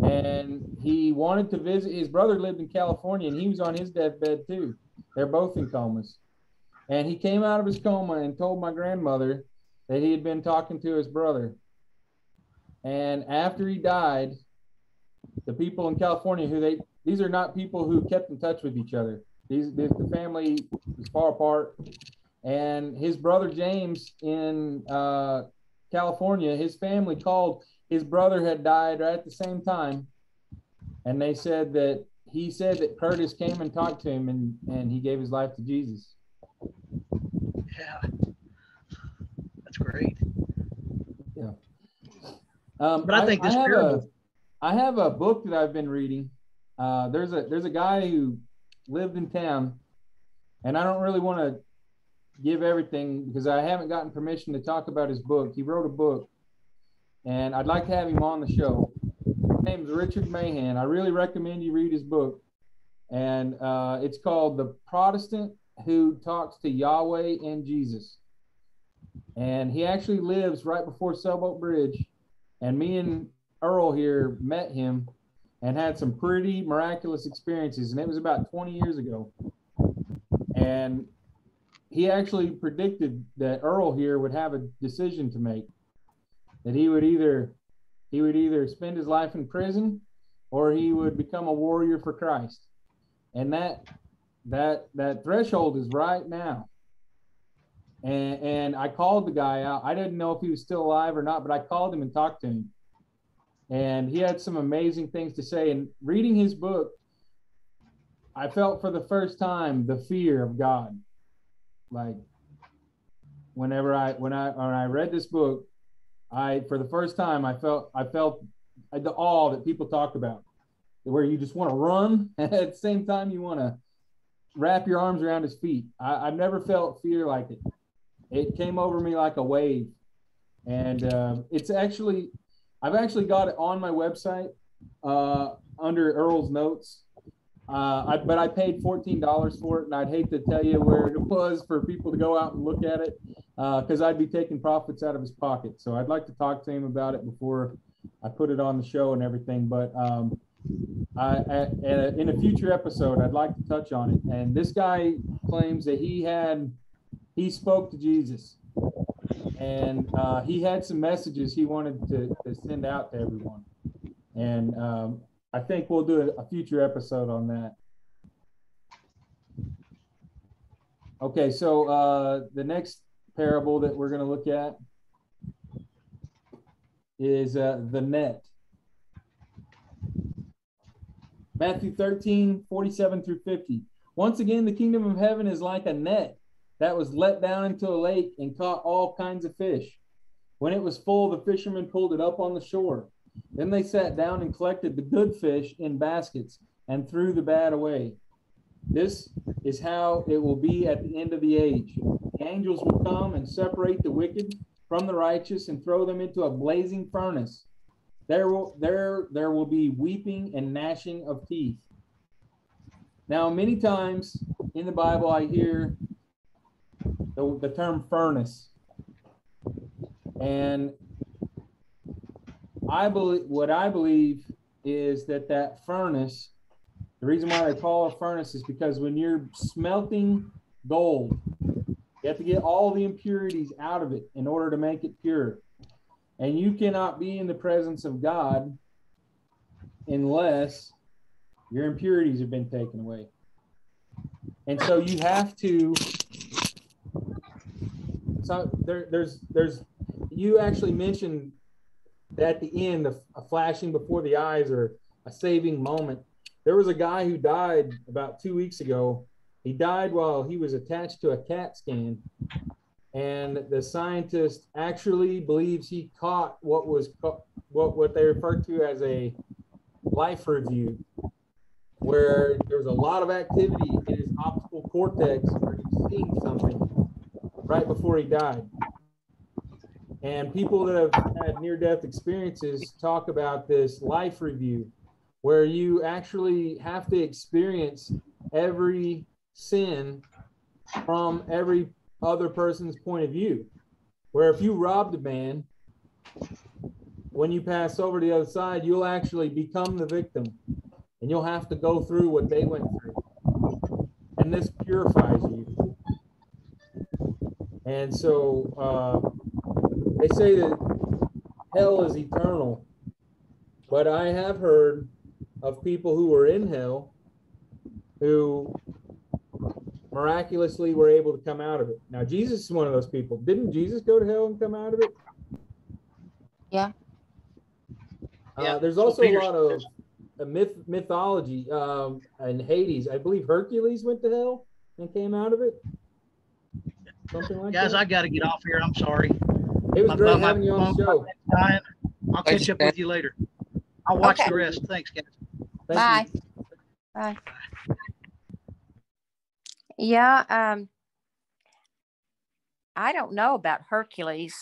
S2: and he wanted to visit. His brother lived in California, and he was on his deathbed too. They're both in comas. And he came out of his coma and told my grandmother that he had been talking to his brother. And after he died, the people in California, these are not people who kept in touch with each other. The family was far apart. And his brother James in California, his family called. His brother had died right at the same time. And he said that Curtis came and talked to him, and he gave his life to Jesus.
S4: Yeah, that's great.
S2: Yeah.
S4: But I think this parable.
S2: I have a book that I've been reading. There's a guy who lived in town, and I don't really want to give everything because I haven't gotten permission to talk about his book. He wrote a book, and I'd like to have him on the show. His name is Richard Mahan. I really recommend you read his book, and it's called The Protestant Who Talks to Yahweh and Jesus. And he actually lives right before Sailboat Bridge, and me and Earl here met him and had some pretty miraculous experiences, and it was about 20 years ago. And he actually predicted that Earl here would have a decision to make, that he would either spend his life in prison or he would become a warrior for Christ. And that threshold is right now. And I called the guy out. I didn't know if he was still alive or not, but I called him and talked to him. And he had some amazing things to say. And reading his book, I felt for the first time the fear of God. Like when I read this book, for the first time I felt the awe that people talk about, where you just want to run and at the same time you want to wrap your arms around his feet. I've never felt fear like it. It came over me like a wave. And I've actually got it on my website under Earl's notes. But I paid $14 for it, and I'd hate to tell you where it was for people to go out and look at it, because I'd be taking profits out of his pocket. So I'd like to talk to him about it before I put it on the show and everything. But in a future episode, I'd like to touch on it. And this guy claims that he spoke to Jesus, and he had some messages he wanted to send out to everyone. And I think we'll do a future episode on that. Okay, so the next parable that we're going to look at is the net. Matthew 13:47-50. Once again, the kingdom of heaven is like a net that was let down into a lake and caught all kinds of fish. When it was full, the fishermen pulled it up on the shore. Then they sat down and collected the good fish in baskets and threw the bad away. This is how it will be at the end of the age. The angels will come and separate the wicked from the righteous and throw them into a blazing furnace. There will be weeping and gnashing of teeth. Now, many times in the Bible, I hear the term furnace. And what I believe is that furnace, the reason why they call it a furnace is because when you're smelting gold, You have to get all the impurities out of it in order to make it pure. And you cannot be in the presence of God unless your impurities have been taken away. And so you have to, so there's you actually mentioned at the end a flashing before the eyes or a saving moment. There was a guy who died about 2 weeks ago. He died while he was attached to a CAT scan. And the scientist actually believes he caught what they refer to as a life review, where there was a lot of activity in his optical cortex where he was seeing something right before he died. And people that have had near-death experiences talk about this life review, where you actually have to experience every sin from every other person's point of view. Where if you robbed a man, when you pass over to the other side, you'll actually become the victim, and you'll have to go through what they went through. And this purifies you. And so they say that hell is eternal, but I have heard of people who were in hell who miraculously were able to come out of it. Now, Jesus is one of those people. Didn't Jesus go to hell and come out of it?
S5: Yeah.
S2: There's also a lot of mythology in Hades. I believe Hercules went to hell and came out of it. Something like
S4: Guys,
S2: that.
S4: I got to get off here. I'm sorry.
S2: It was great having you on the show.
S4: I'll catch up with you later. I'll watch
S5: Okay.
S4: the rest. Thanks, guys.
S5: Bye. Bye. Yeah, I don't know about Hercules,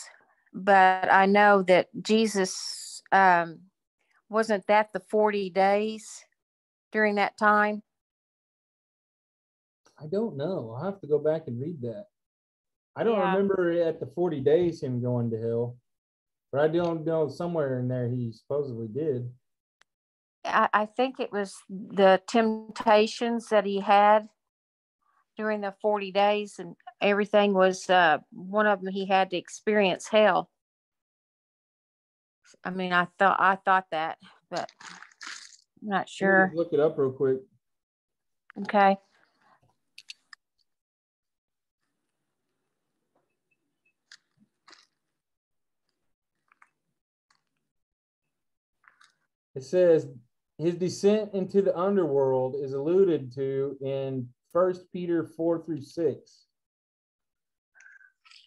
S5: but I know that Jesus, wasn't that the 40 days during that time?
S2: I don't know. I'll have to go back and read that. I don't
S5: Yeah.
S2: remember at the 40 days him going to hell, but I don't know, somewhere in there he supposedly did.
S5: I think it was the temptations that he had during the 40 days, and everything was one of them. He had to experience hell. I mean, I thought that, but I'm not sure.
S2: Look it up real quick.
S5: Okay.
S2: It says his descent into the underworld is alluded to in 1 Peter 4-6.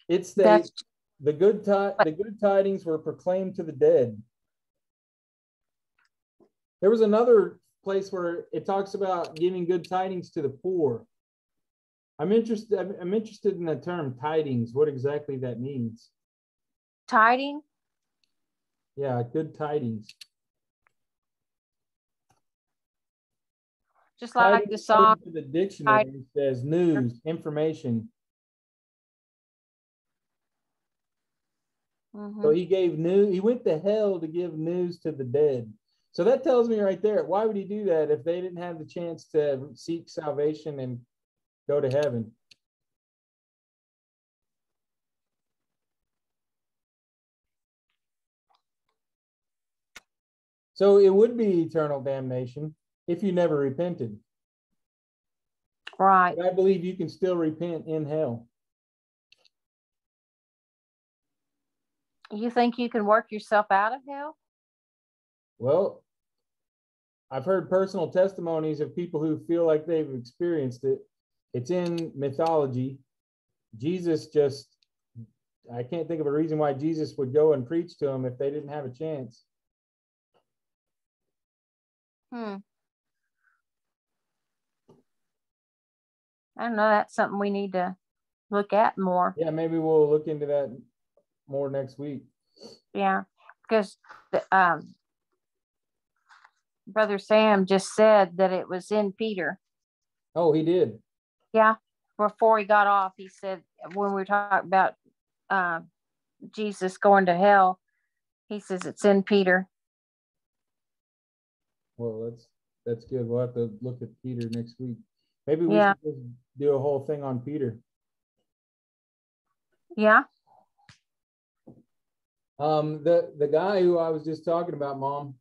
S2: It states the good tidings were proclaimed to the dead. There was another place where it talks about giving good tidings to the poor. I'm interested in the term tidings, what exactly that means.
S5: Tiding?
S2: Yeah, good tidings.
S5: Just like
S2: Tidings,
S5: the song.
S2: to the dictionary says news, information.
S5: Mm-hmm.
S2: So he gave news. He went to hell to give news to the dead. So that tells me right there, why would he do that if they didn't have the chance to seek salvation and go to heaven? So it would be eternal damnation if you never repented.
S5: Right.
S2: But I believe you can still repent in hell.
S5: You think you can work yourself out of hell?
S2: Well, I've heard personal testimonies of people who feel like they've experienced it. It's in mythology. Jesus I can't think of a reason why Jesus would go and preach to them if they didn't have a chance.
S5: I don't know. That's something we need to look at more.
S2: Yeah, maybe we'll look into that more next week.
S5: Yeah, because Brother Sam just said that it was in Peter.
S2: Oh, he did?
S5: Yeah, before he got off, he said when we were talking about Jesus going to hell, he says it's in Peter.
S2: Well, that's good. We'll have to look at Peter next week. Maybe we
S5: Yeah.
S2: should just do a whole thing on Peter.
S5: Yeah.
S2: The guy who I was just talking about, Mom,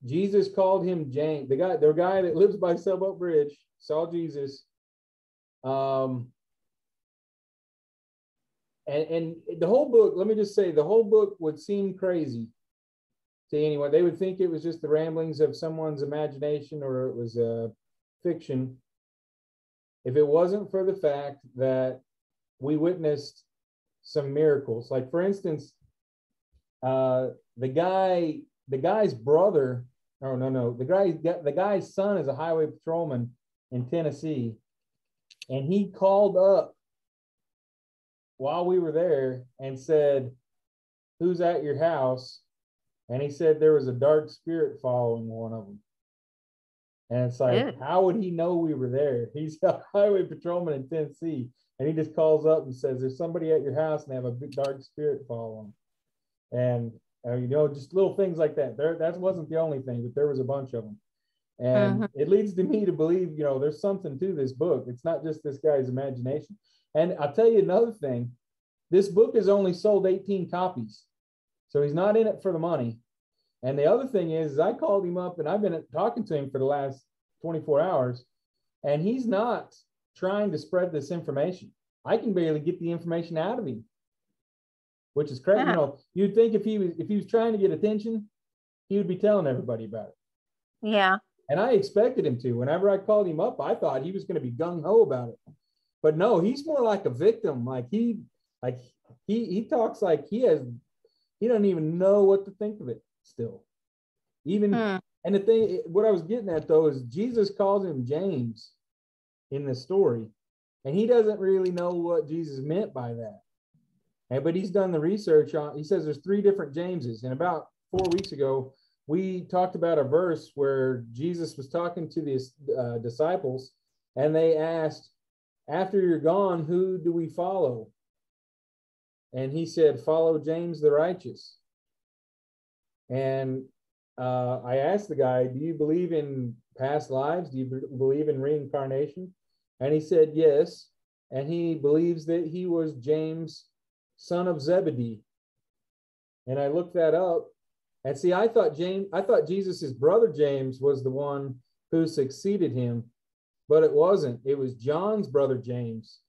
S2: Jesus called him James. The guy that lives by Sailboat Bridge saw Jesus. And the whole book, let me just say, the whole book would seem crazy to anyone. They would think it was just the ramblings of someone's imagination, or it was a fiction, if it wasn't for the fact that we witnessed some miracles. Like, for instance, the guy's brother, the guy's son is a highway patrolman in Tennessee, and he called up while we were there and said, "Who's at your house?" And he said there was a dark spirit following one of them. And it's like, how would he know we were there? He's a highway patrolman in Tennessee, and he just calls up and says, "There's somebody at your house and they have a big dark spirit following." And just little things like that. That wasn't the only thing, but there was a bunch of them. And it leads to me to believe, there's something to this book. It's not just this guy's imagination. And I'll tell you another thing. This book has only sold 18 copies. So he's not in it for the money. And the other thing is I called him up, and I've been talking to him for the last 24 hours, and he's not trying to spread this information. I can barely get the information out of him, which is crazy. You'd think if he was trying to get attention, he would be telling everybody about it.
S5: Yeah.
S2: And I expected him to. Whenever I called him up, I thought he was going to be gung-ho about it. But no, he's more like a victim. Like he talks like he doesn't even know what to think of it still. And the thing, what I was getting at though, is Jesus calls him James in the story, and he doesn't really know what Jesus meant by that. But he's done the research on. He says there's 3 different Jameses. And about 4 weeks ago, we talked about a verse where Jesus was talking to the disciples, and they asked, "After you're gone, who do we follow?" And he said, "Follow James the righteous." And I asked the guy, "Do you believe in past lives? Do you believe in reincarnation?" And he said, yes. And he believes that he was James, son of Zebedee. And I looked that up. And see, I thought Jesus's brother James was the one who succeeded him, but it wasn't. It was John's brother James.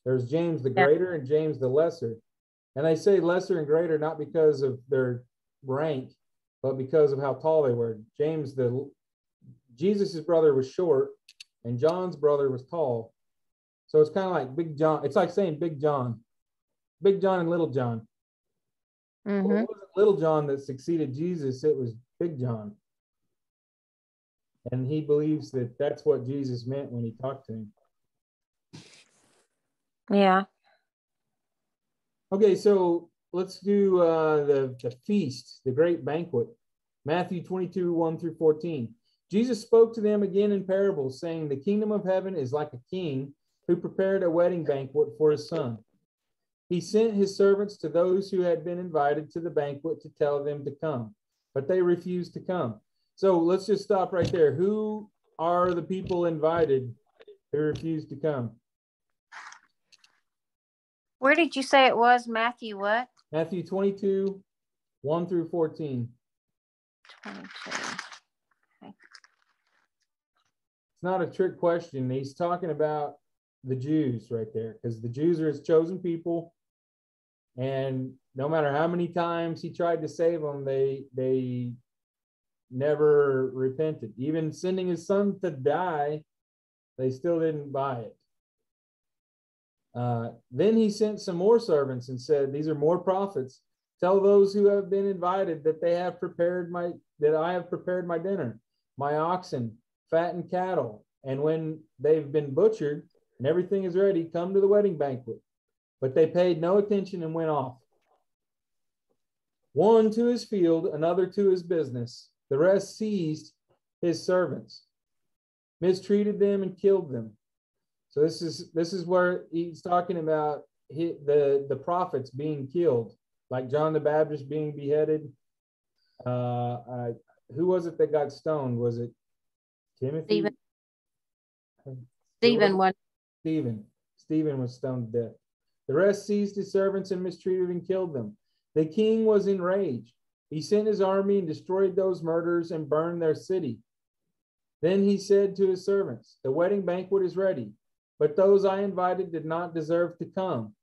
S2: There's James the greater and James the lesser. And they say lesser and greater not because of their rank, but because of how tall they were. Jesus's brother was short, and John's brother was tall. So it's kind of like Big John. It's like saying Big John and Little John. Well, it wasn't Little John that succeeded Jesus. It was Big John. And he believes that that's what Jesus meant when he talked to him.
S5: Yeah.
S2: Okay, so let's do the feast, the great banquet. Matthew 22, 1 through 14. Jesus spoke to them again in parables, saying, "The kingdom of heaven is like a king who prepared a wedding banquet for his son. He sent his servants to those who had been invited to the banquet to tell them to come, but they refused to come." So let's just stop right there. Who are the people invited who refused to come?
S5: Where did you say it was? Matthew what?
S2: Matthew 22, 1 through 14.
S5: 22. Okay.
S2: It's not a trick question. He's talking about the Jews right there, because the Jews are his chosen people. And no matter how many times he tried to save them, they never repented. Even sending his son to die, they still didn't buy it. Then he sent some more servants and said, "These are more prophets. Tell those who have been invited that I have prepared my dinner, my oxen, fattened cattle. And when they've been butchered and everything is ready, come to the wedding banquet." But they paid no attention and went off. One to his field, another to his business. The rest seized his servants, mistreated them, and killed them. So this is where he's talking about the prophets being killed, like John the Baptist being beheaded. Who was it that got stoned? Was it Timothy?
S5: Stephen.
S2: Stephen was stoned to death. The rest seized his servants and mistreated and killed them. The king was enraged. He sent his army and destroyed those murderers and burned their city. Then he said to his servants, the wedding banquet is ready, but those I invited did not deserve to come.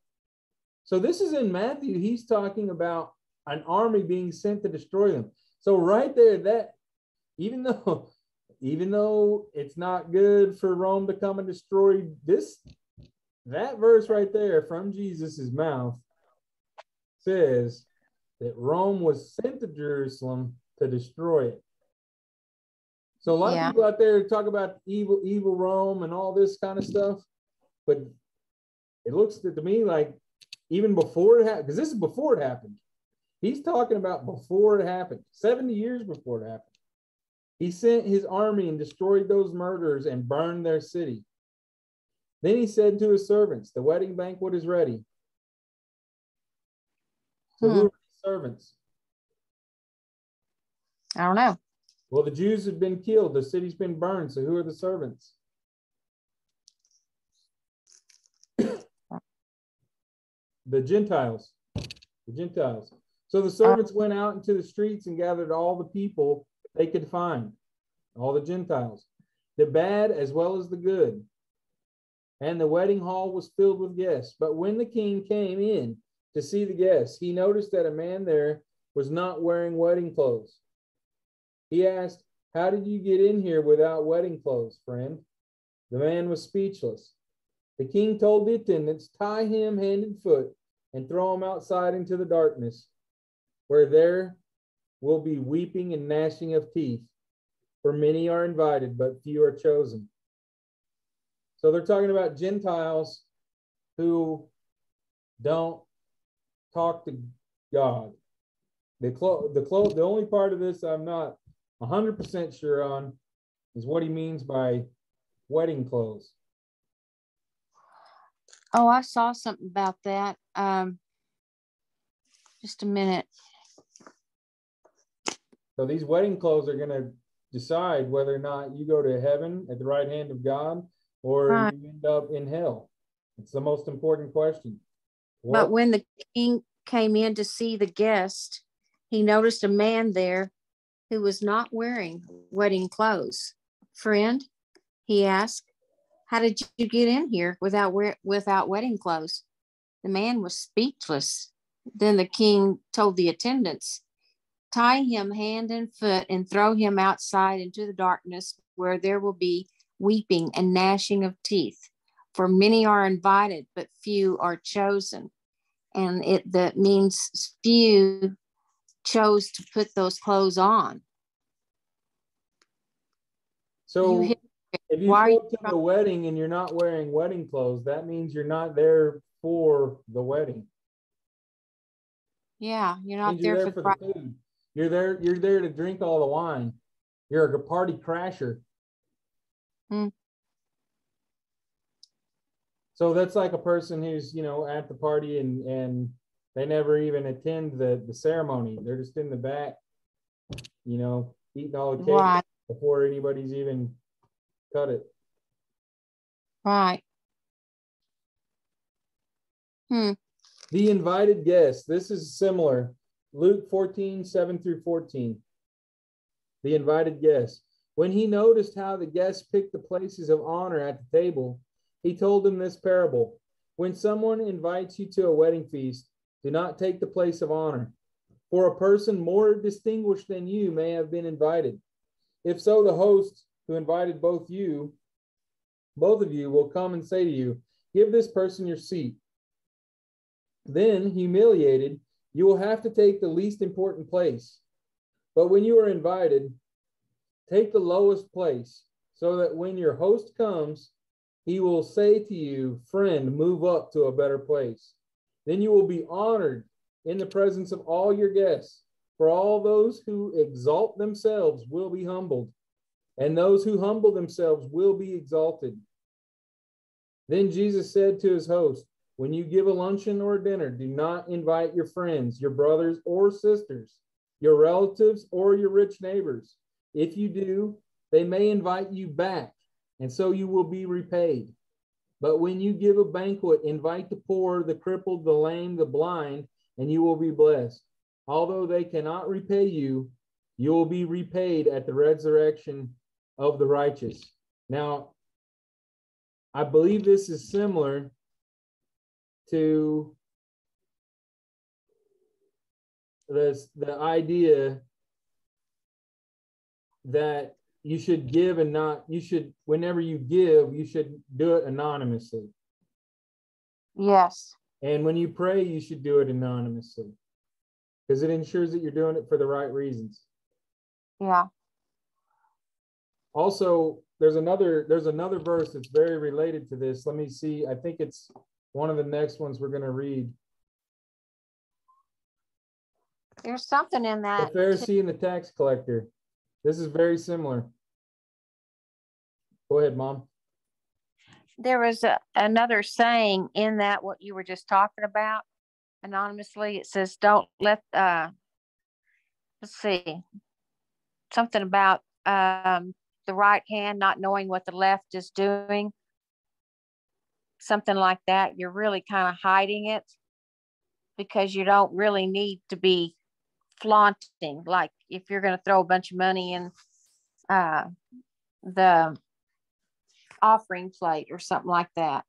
S2: So this is in Matthew. He's talking about an army being sent to destroy them. So right there, that even though it's not good for Rome to come and destroy this, that verse right there from Jesus's mouth says that Rome was sent to Jerusalem to destroy it. So a lot of people out there talk about evil Rome and all this kind of stuff, but it looks to me like even before it happened, because this is before it happened. He's talking about before it happened, 70 years before it happened. He sent his army and destroyed those murderers and burned their city. Then he said to his servants, the wedding banquet is ready. So who are the servants?
S5: I don't know.
S2: Well, the Jews have been killed. The city's been burned. So who are the servants? The Gentiles. The Gentiles. So the servants went out into the streets and gathered all the people they could find, all the Gentiles, the bad as well as the good. And the wedding hall was filled with guests. But when the king came in to see the guests, he noticed that a man there was not wearing wedding clothes. He asked, how did you get in here without wedding clothes, friend? The man was speechless. The king told the attendants, tie him hand and foot and throw him outside into the darkness, where there will be weeping and gnashing of teeth, for many are invited, but few are chosen. So they're talking about Gentiles who don't talk to God. The only part of this I'm not 100% sure on is what he means by wedding clothes.
S5: Oh, I saw something about that. Just a minute.
S2: So these wedding clothes are going to decide whether or not you go to heaven at the right hand of God or you end up in hell. It's the most important question.
S5: But when the king came in to see the guest, he noticed a man there who was not wearing wedding clothes. Friend, he asked, how did you get in here without wedding clothes? The man was speechless. Then the king told the attendants, tie him hand and foot and throw him outside into the darkness, where there will be weeping and gnashing of teeth. For many are invited, but few are chosen. And that means few chose to put those clothes on.
S2: So if you go to the wedding and you're not wearing wedding clothes, that means you're not there for the wedding.
S5: Yeah, you're not there
S2: for the food. You're there to drink all the wine. You're a party crasher. So that's like a person who's, at the party and they never even attend the ceremony. They're just in the back, eating all the cake before anybody's even cut it.
S5: Right.
S2: The invited guests. This is similar. Luke 14, 7 through 14. The invited guests. When he noticed how the guests picked the places of honor at the table, he told them this parable. When someone invites you to a wedding feast, do not take the place of honor, for a person more distinguished than you may have been invited. If so, the host who invited both of you will come and say to you, give this person your seat. Then, humiliated, you will have to take the least important place. But when you are invited, take the lowest place, so that when your host comes, he will say to you, friend, move up to a better place. Then you will be honored in the presence of all your guests. For all those who exalt themselves will be humbled, and those who humble themselves will be exalted. Then Jesus said to his host, when you give a luncheon or a dinner, do not invite your friends, your brothers or sisters, your relatives or your rich neighbors. If you do, they may invite you back, and so you will be repaid. But when you give a banquet, invite the poor, the crippled, the lame, the blind, and you will be blessed. Although they cannot repay you, you will be repaid at the resurrection of the righteous. Now, I believe this is similar to the idea that you should give and not, you should, whenever you give, you should do it anonymously.
S5: Yes.
S2: And when you pray, you should do it anonymously because it ensures that you're doing it for the right reasons.
S5: Yeah.
S2: Also, there's another verse that's very related to this. Let me see. I think it's one of the next ones we're going to read.
S5: There's something in
S2: The
S5: that.
S2: Pharisee and the tax collector. This is very similar. Go ahead, Mom.
S5: There was another saying in that, what you were just talking about anonymously. It says, don't let, let's see, something about the right hand not knowing what the left is doing. Something like that. You're really kind of hiding it because you don't really need to be flaunting. Like if you're going to throw a bunch of money in the offering plate or something like that.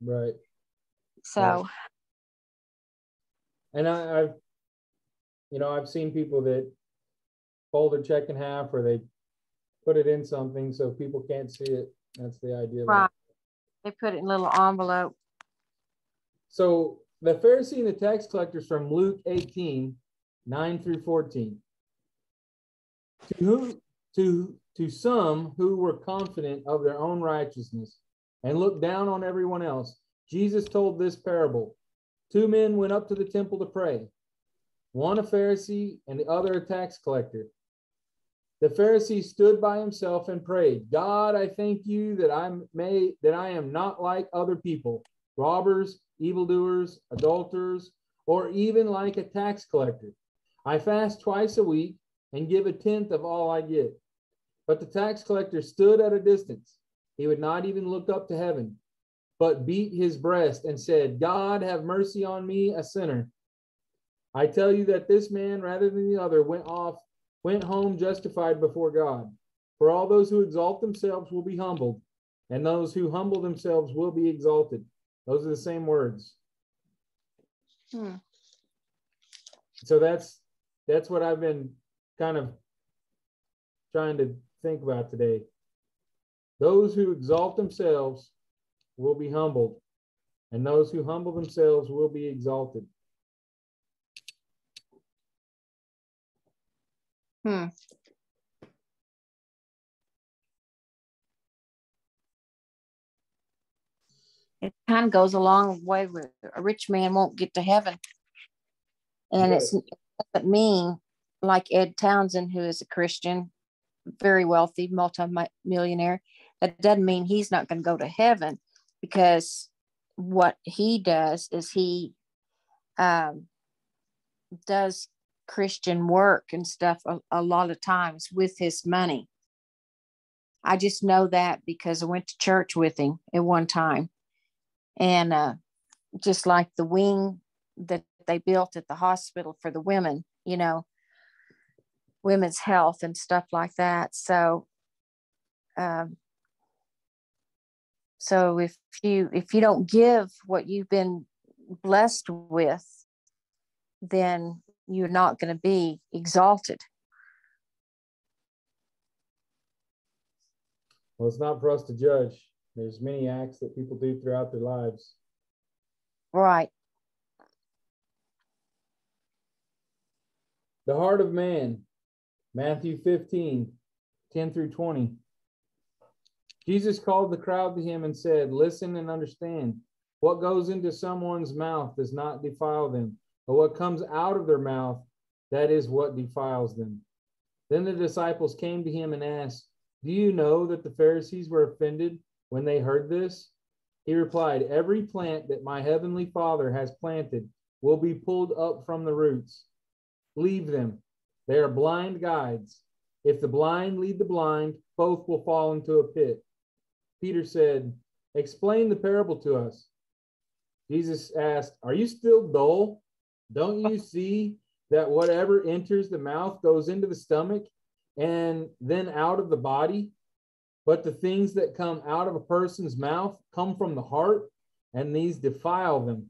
S2: Right.
S5: So.
S2: And I've seen people that fold their check in half or they put it in something so people can't see it. That's the idea.
S5: Right. They put it in a little envelope.
S2: So the Pharisee and the tax collectors from Luke 18, 9 through 14. To some who were confident of their own righteousness and looked down on everyone else, Jesus told this parable. 2 men went up to the temple to pray, one a Pharisee and the other a tax collector. The Pharisee stood by himself and prayed, God, I thank you that I am not like other people, robbers, evildoers, adulterers, or even like a tax collector. I fast twice a week and give 1/10 of all I get. But the tax collector stood at a distance. He would not even look up to heaven, but beat his breast and said, God, have mercy on me, a sinner. I tell you that this man, rather than the other, went home justified before God. For all those who exalt themselves will be humbled, and those who humble themselves will be exalted. Those are the same words. So that's what I've been kind of trying to think about today. Those who exalt themselves will be humbled, and those who humble themselves will be exalted.
S5: It kind of goes along the way with a rich man won't get to heaven. And
S2: Right.
S5: it doesn't mean like Ed Townsend, who is a Christian, very wealthy, multi-millionaire. That doesn't mean he's not going to go to heaven, because what he does is he does Christian work and stuff a lot of times with his money. I just know that because I went to church with him at one time. And just like the wing that they built at the hospital for the women, women's health and stuff like that. So if you don't give what you've been blessed with, then you're not going to be exalted.
S2: Well, it's not for us to judge. There's many acts that people do throughout their lives.
S5: Right.
S2: The heart of man, Matthew 15, 10 through 20. Jesus called the crowd to him and said, listen and understand. What goes into someone's mouth does not defile them, but what comes out of their mouth, that is what defiles them. Then the disciples came to him and asked, do you know that the Pharisees were offended when they heard this? He replied, every plant that my heavenly Father has planted will be pulled up from the roots. Leave them. They are blind guides. If the blind lead the blind, both will fall into a pit. Peter said, explain the parable to us. Jesus asked, are you still dull? Don't you see that whatever enters the mouth goes into the stomach and then out of the body? But the things that come out of a person's mouth come from the heart, and these defile them.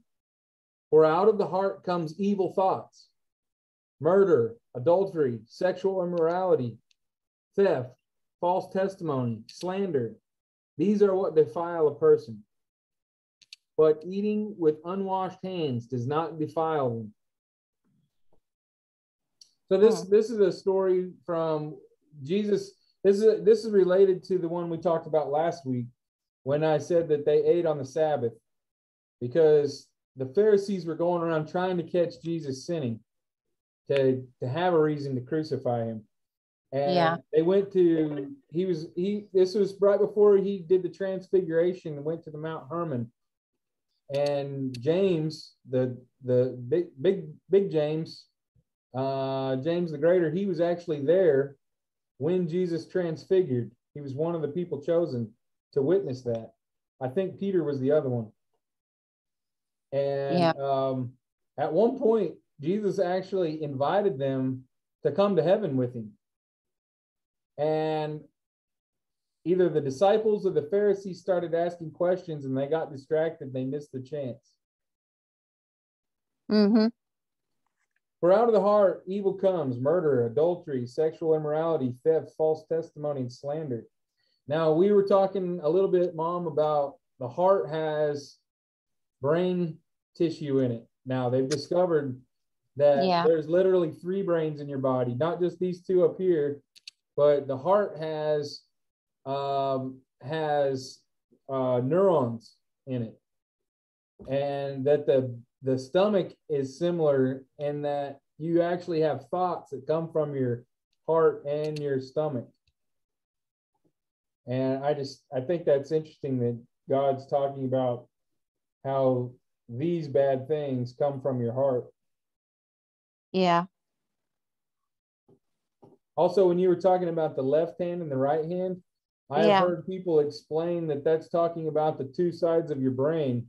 S2: For out of the heart comes evil thoughts, murder, adultery, sexual immorality, theft, false testimony, slander. These are what defile a person. But eating with unwashed hands does not defile them. So this is a story from Jesus. This is related to the one we talked about last week when I said that they ate on the Sabbath, because the Pharisees were going around trying to catch Jesus sinning to have a reason to crucify him. And they went to, this was right before he did the transfiguration and went to the Mount Hermon. And James, the big James, James the Greater, he was actually there when Jesus transfigured. He was one of the people chosen to witness that. I think Peter was the other one. And at one point, Jesus actually invited them to come to heaven with him. And either the disciples or the Pharisees started asking questions and they got distracted. They missed the chance.
S5: Mm-hmm.
S2: For out of the heart, evil comes, murder, adultery, sexual immorality, theft, false testimony, and slander. Now, we were talking a little bit, Mom, about the heart has brain tissue in it. Now, they've discovered that there's literally 3 brains in your body, not just these 2 up here, but the heart has neurons in it. And that the stomach is similar in that you actually have thoughts that come from your heart and your stomach. And I think that's interesting that God's talking about how these bad things come from your heart.
S5: Yeah.
S2: Also, when you were talking about the left hand and the right hand, I have heard people explain that that's talking about the 2 sides of your brain,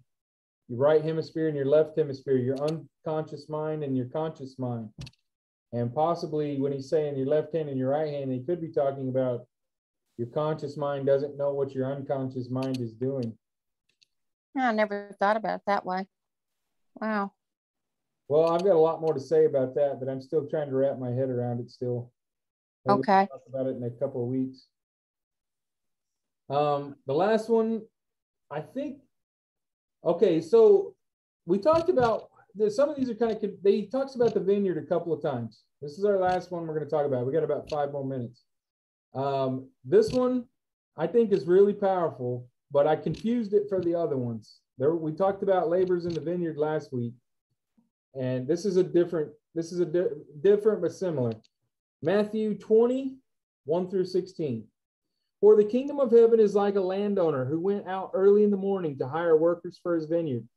S2: your right hemisphere and your left hemisphere, your unconscious mind and your conscious mind. And possibly when he's saying your left hand and your right hand, he could be talking about your conscious mind doesn't know what your unconscious mind is doing.
S5: I never thought about it that way. Wow.
S2: Well, I've got a lot more to say about that, but I'm still trying to wrap my head around it still. Maybe
S5: Okay.
S2: we'll talk about it in a couple of weeks. The last one, I think, okay, so we talked about, some of these are kind of, he talks about the vineyard a couple of times. This is our last one we're going to talk about. We got about 5 more minutes. This one, I think is really powerful, but I confused it for the other ones. We talked about labors in the vineyard last week, and this is a different but similar. Matthew 20, 1 through 16. For the kingdom of heaven is like a landowner who went out early in the morning to hire workers for his vineyard.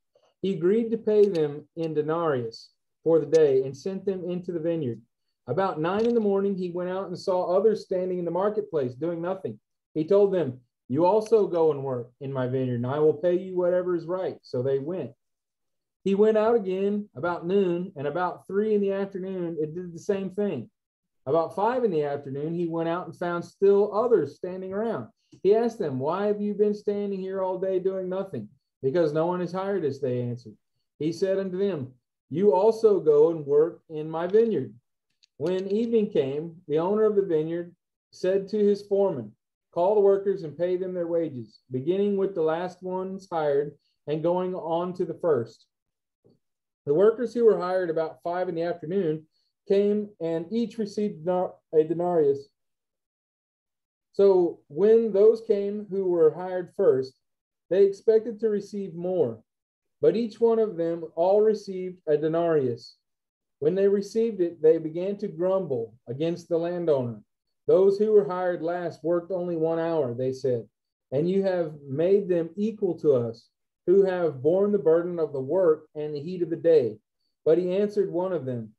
S2: He agreed to pay them in denarius for the day and sent them into the vineyard. About 9 in the morning, he went out and saw others standing in the marketplace doing nothing. He told them, you also go and work in my vineyard, and I will pay you whatever is right. So they went. He went out again about noon, and about 3 in the afternoon, it did the same thing. About 5 in the afternoon, he went out and found still others standing around. He asked them, why have you been standing here all day doing nothing? Because no one has hired us, they answered. He said unto them, you also go and work in my vineyard. When evening came, the owner of the vineyard said to his foreman, call the workers and pay them their wages, beginning with the last ones hired and going on to the first. The workers who were hired about 5 in the afternoon came and each received a denarius. So when those came who were hired first, they expected to receive more, but each one of them all received a denarius. When they received it, they began to grumble against the landowner. Those who were hired last worked only 1 hour, they said, and you have made them equal to us, who have borne the burden of the work and the heat of the day. But he answered one of them,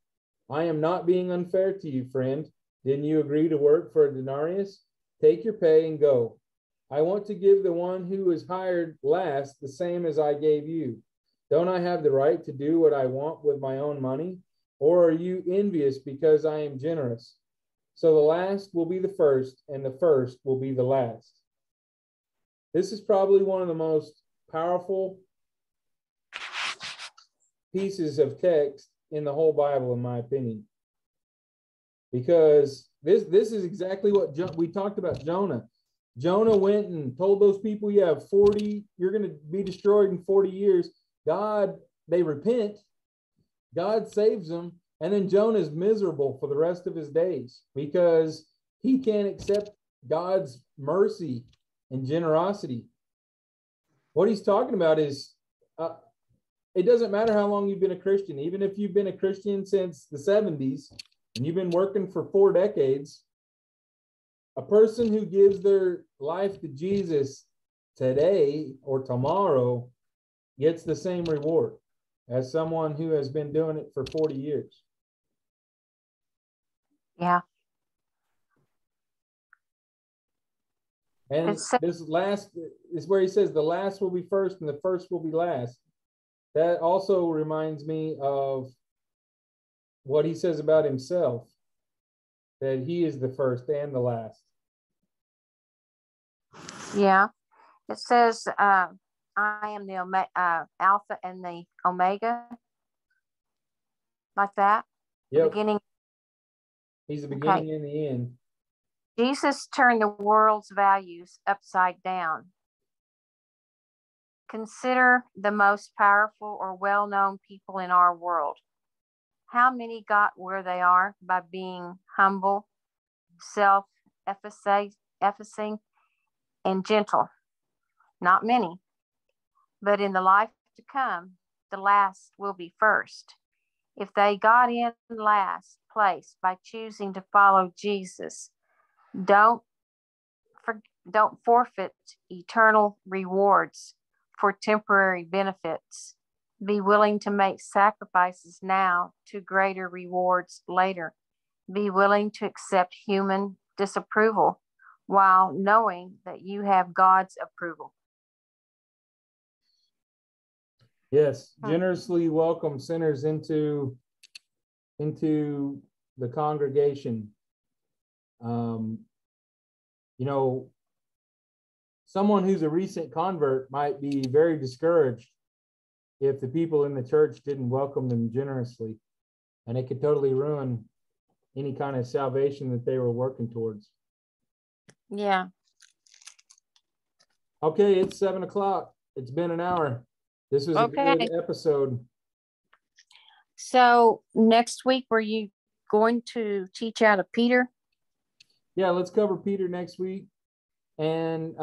S2: I am not being unfair to you, friend. Didn't you agree to work for a denarius? Take your pay and go. I want to give the one who is hired last the same as I gave you. Don't I have the right to do what I want with my own money? Or are you envious because I am generous? So the last will be the first, and the first will be the last. This is probably one of the most powerful pieces of text in the whole Bible, in my opinion. Because this is exactly what we talked about Jonah. Jonah went and told those people, you have 40, you're going to be destroyed in 40 years. They repent. God saves them. And then Jonah is miserable for the rest of his days because he can't accept God's mercy and generosity. What he's talking about is, it doesn't matter how long you've been a Christian. Even if you've been a Christian since the 70s and you've been working for 4 decades, a person who gives their life to Jesus today or tomorrow gets the same reward as someone who has been doing it for 40 years.
S5: Yeah.
S2: And this last is where he says the last will be first and the first will be last. That also reminds me of what he says about himself, that he is the first and the last.
S5: Yeah. It says, I am the Alpha and the Omega. Like that.
S2: Yep.
S5: The beginning.
S2: He's the beginning and the end.
S5: Jesus turned the world's values upside down. Consider the most powerful or well-known people in our world. How many got where they are by being humble, self-effacing, and gentle? Not many. But in the life to come, the last will be first. If they got in last place by choosing to follow Jesus, don't forfeit eternal rewards for temporary benefits. Be willing to make sacrifices now to greater rewards later. Be willing to accept human disapproval while knowing that you have God's approval.
S2: Yes, generously welcome sinners into the congregation. Someone who's a recent convert might be very discouraged if the people in the church didn't welcome them generously, and it could totally ruin any kind of salvation that they were working towards.
S5: Yeah.
S2: Okay, it's 7:00. It's been an hour. This was a good episode.
S5: So next week, were you going to teach out of Peter?
S2: Yeah, let's cover Peter next week. And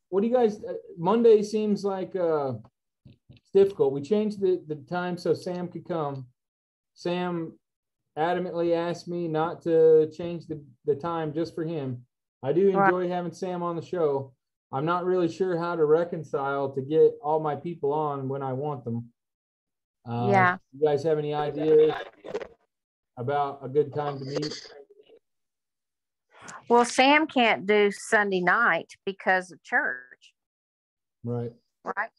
S2: what do you guys, Monday seems like it's difficult. We changed the time so Sam could come. Sam adamantly asked me not to change the time just for him. I do enjoy having Sam on the show. I'm not really sure how to reconcile to get all my people on when I want them.
S5: Yeah.
S2: You guys have any ideas about a good time to meet?
S5: Well, Sam can't do Sunday night because of church.
S2: Right.
S5: Right.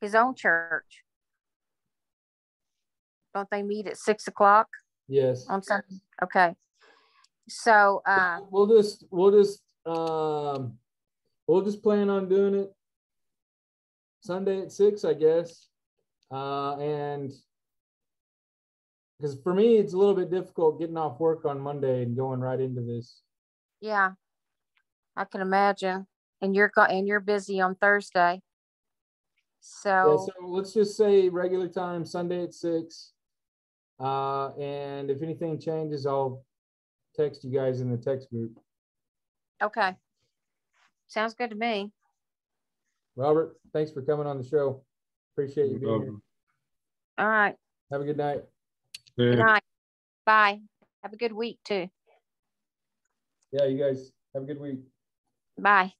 S5: His own church. Don't they meet at 6:00?
S2: Yes.
S5: On Sunday. Okay. So
S2: we'll just plan on doing it Sunday at 6, I guess. And because for me, it's a little bit difficult getting off work on Monday and going right into this.
S5: Yeah, I can imagine. And you're busy on Thursday. So
S2: let's just say regular time Sunday at 6. And if anything changes, I'll text you guys in the text group.
S5: Okay. Sounds good to me.
S2: Robert, thanks for coming on the show. Appreciate you being here.
S5: All right.
S2: Have a good night.
S5: Good night. Bye. Have a good week too.
S2: Yeah, you guys have a good week.
S5: Bye.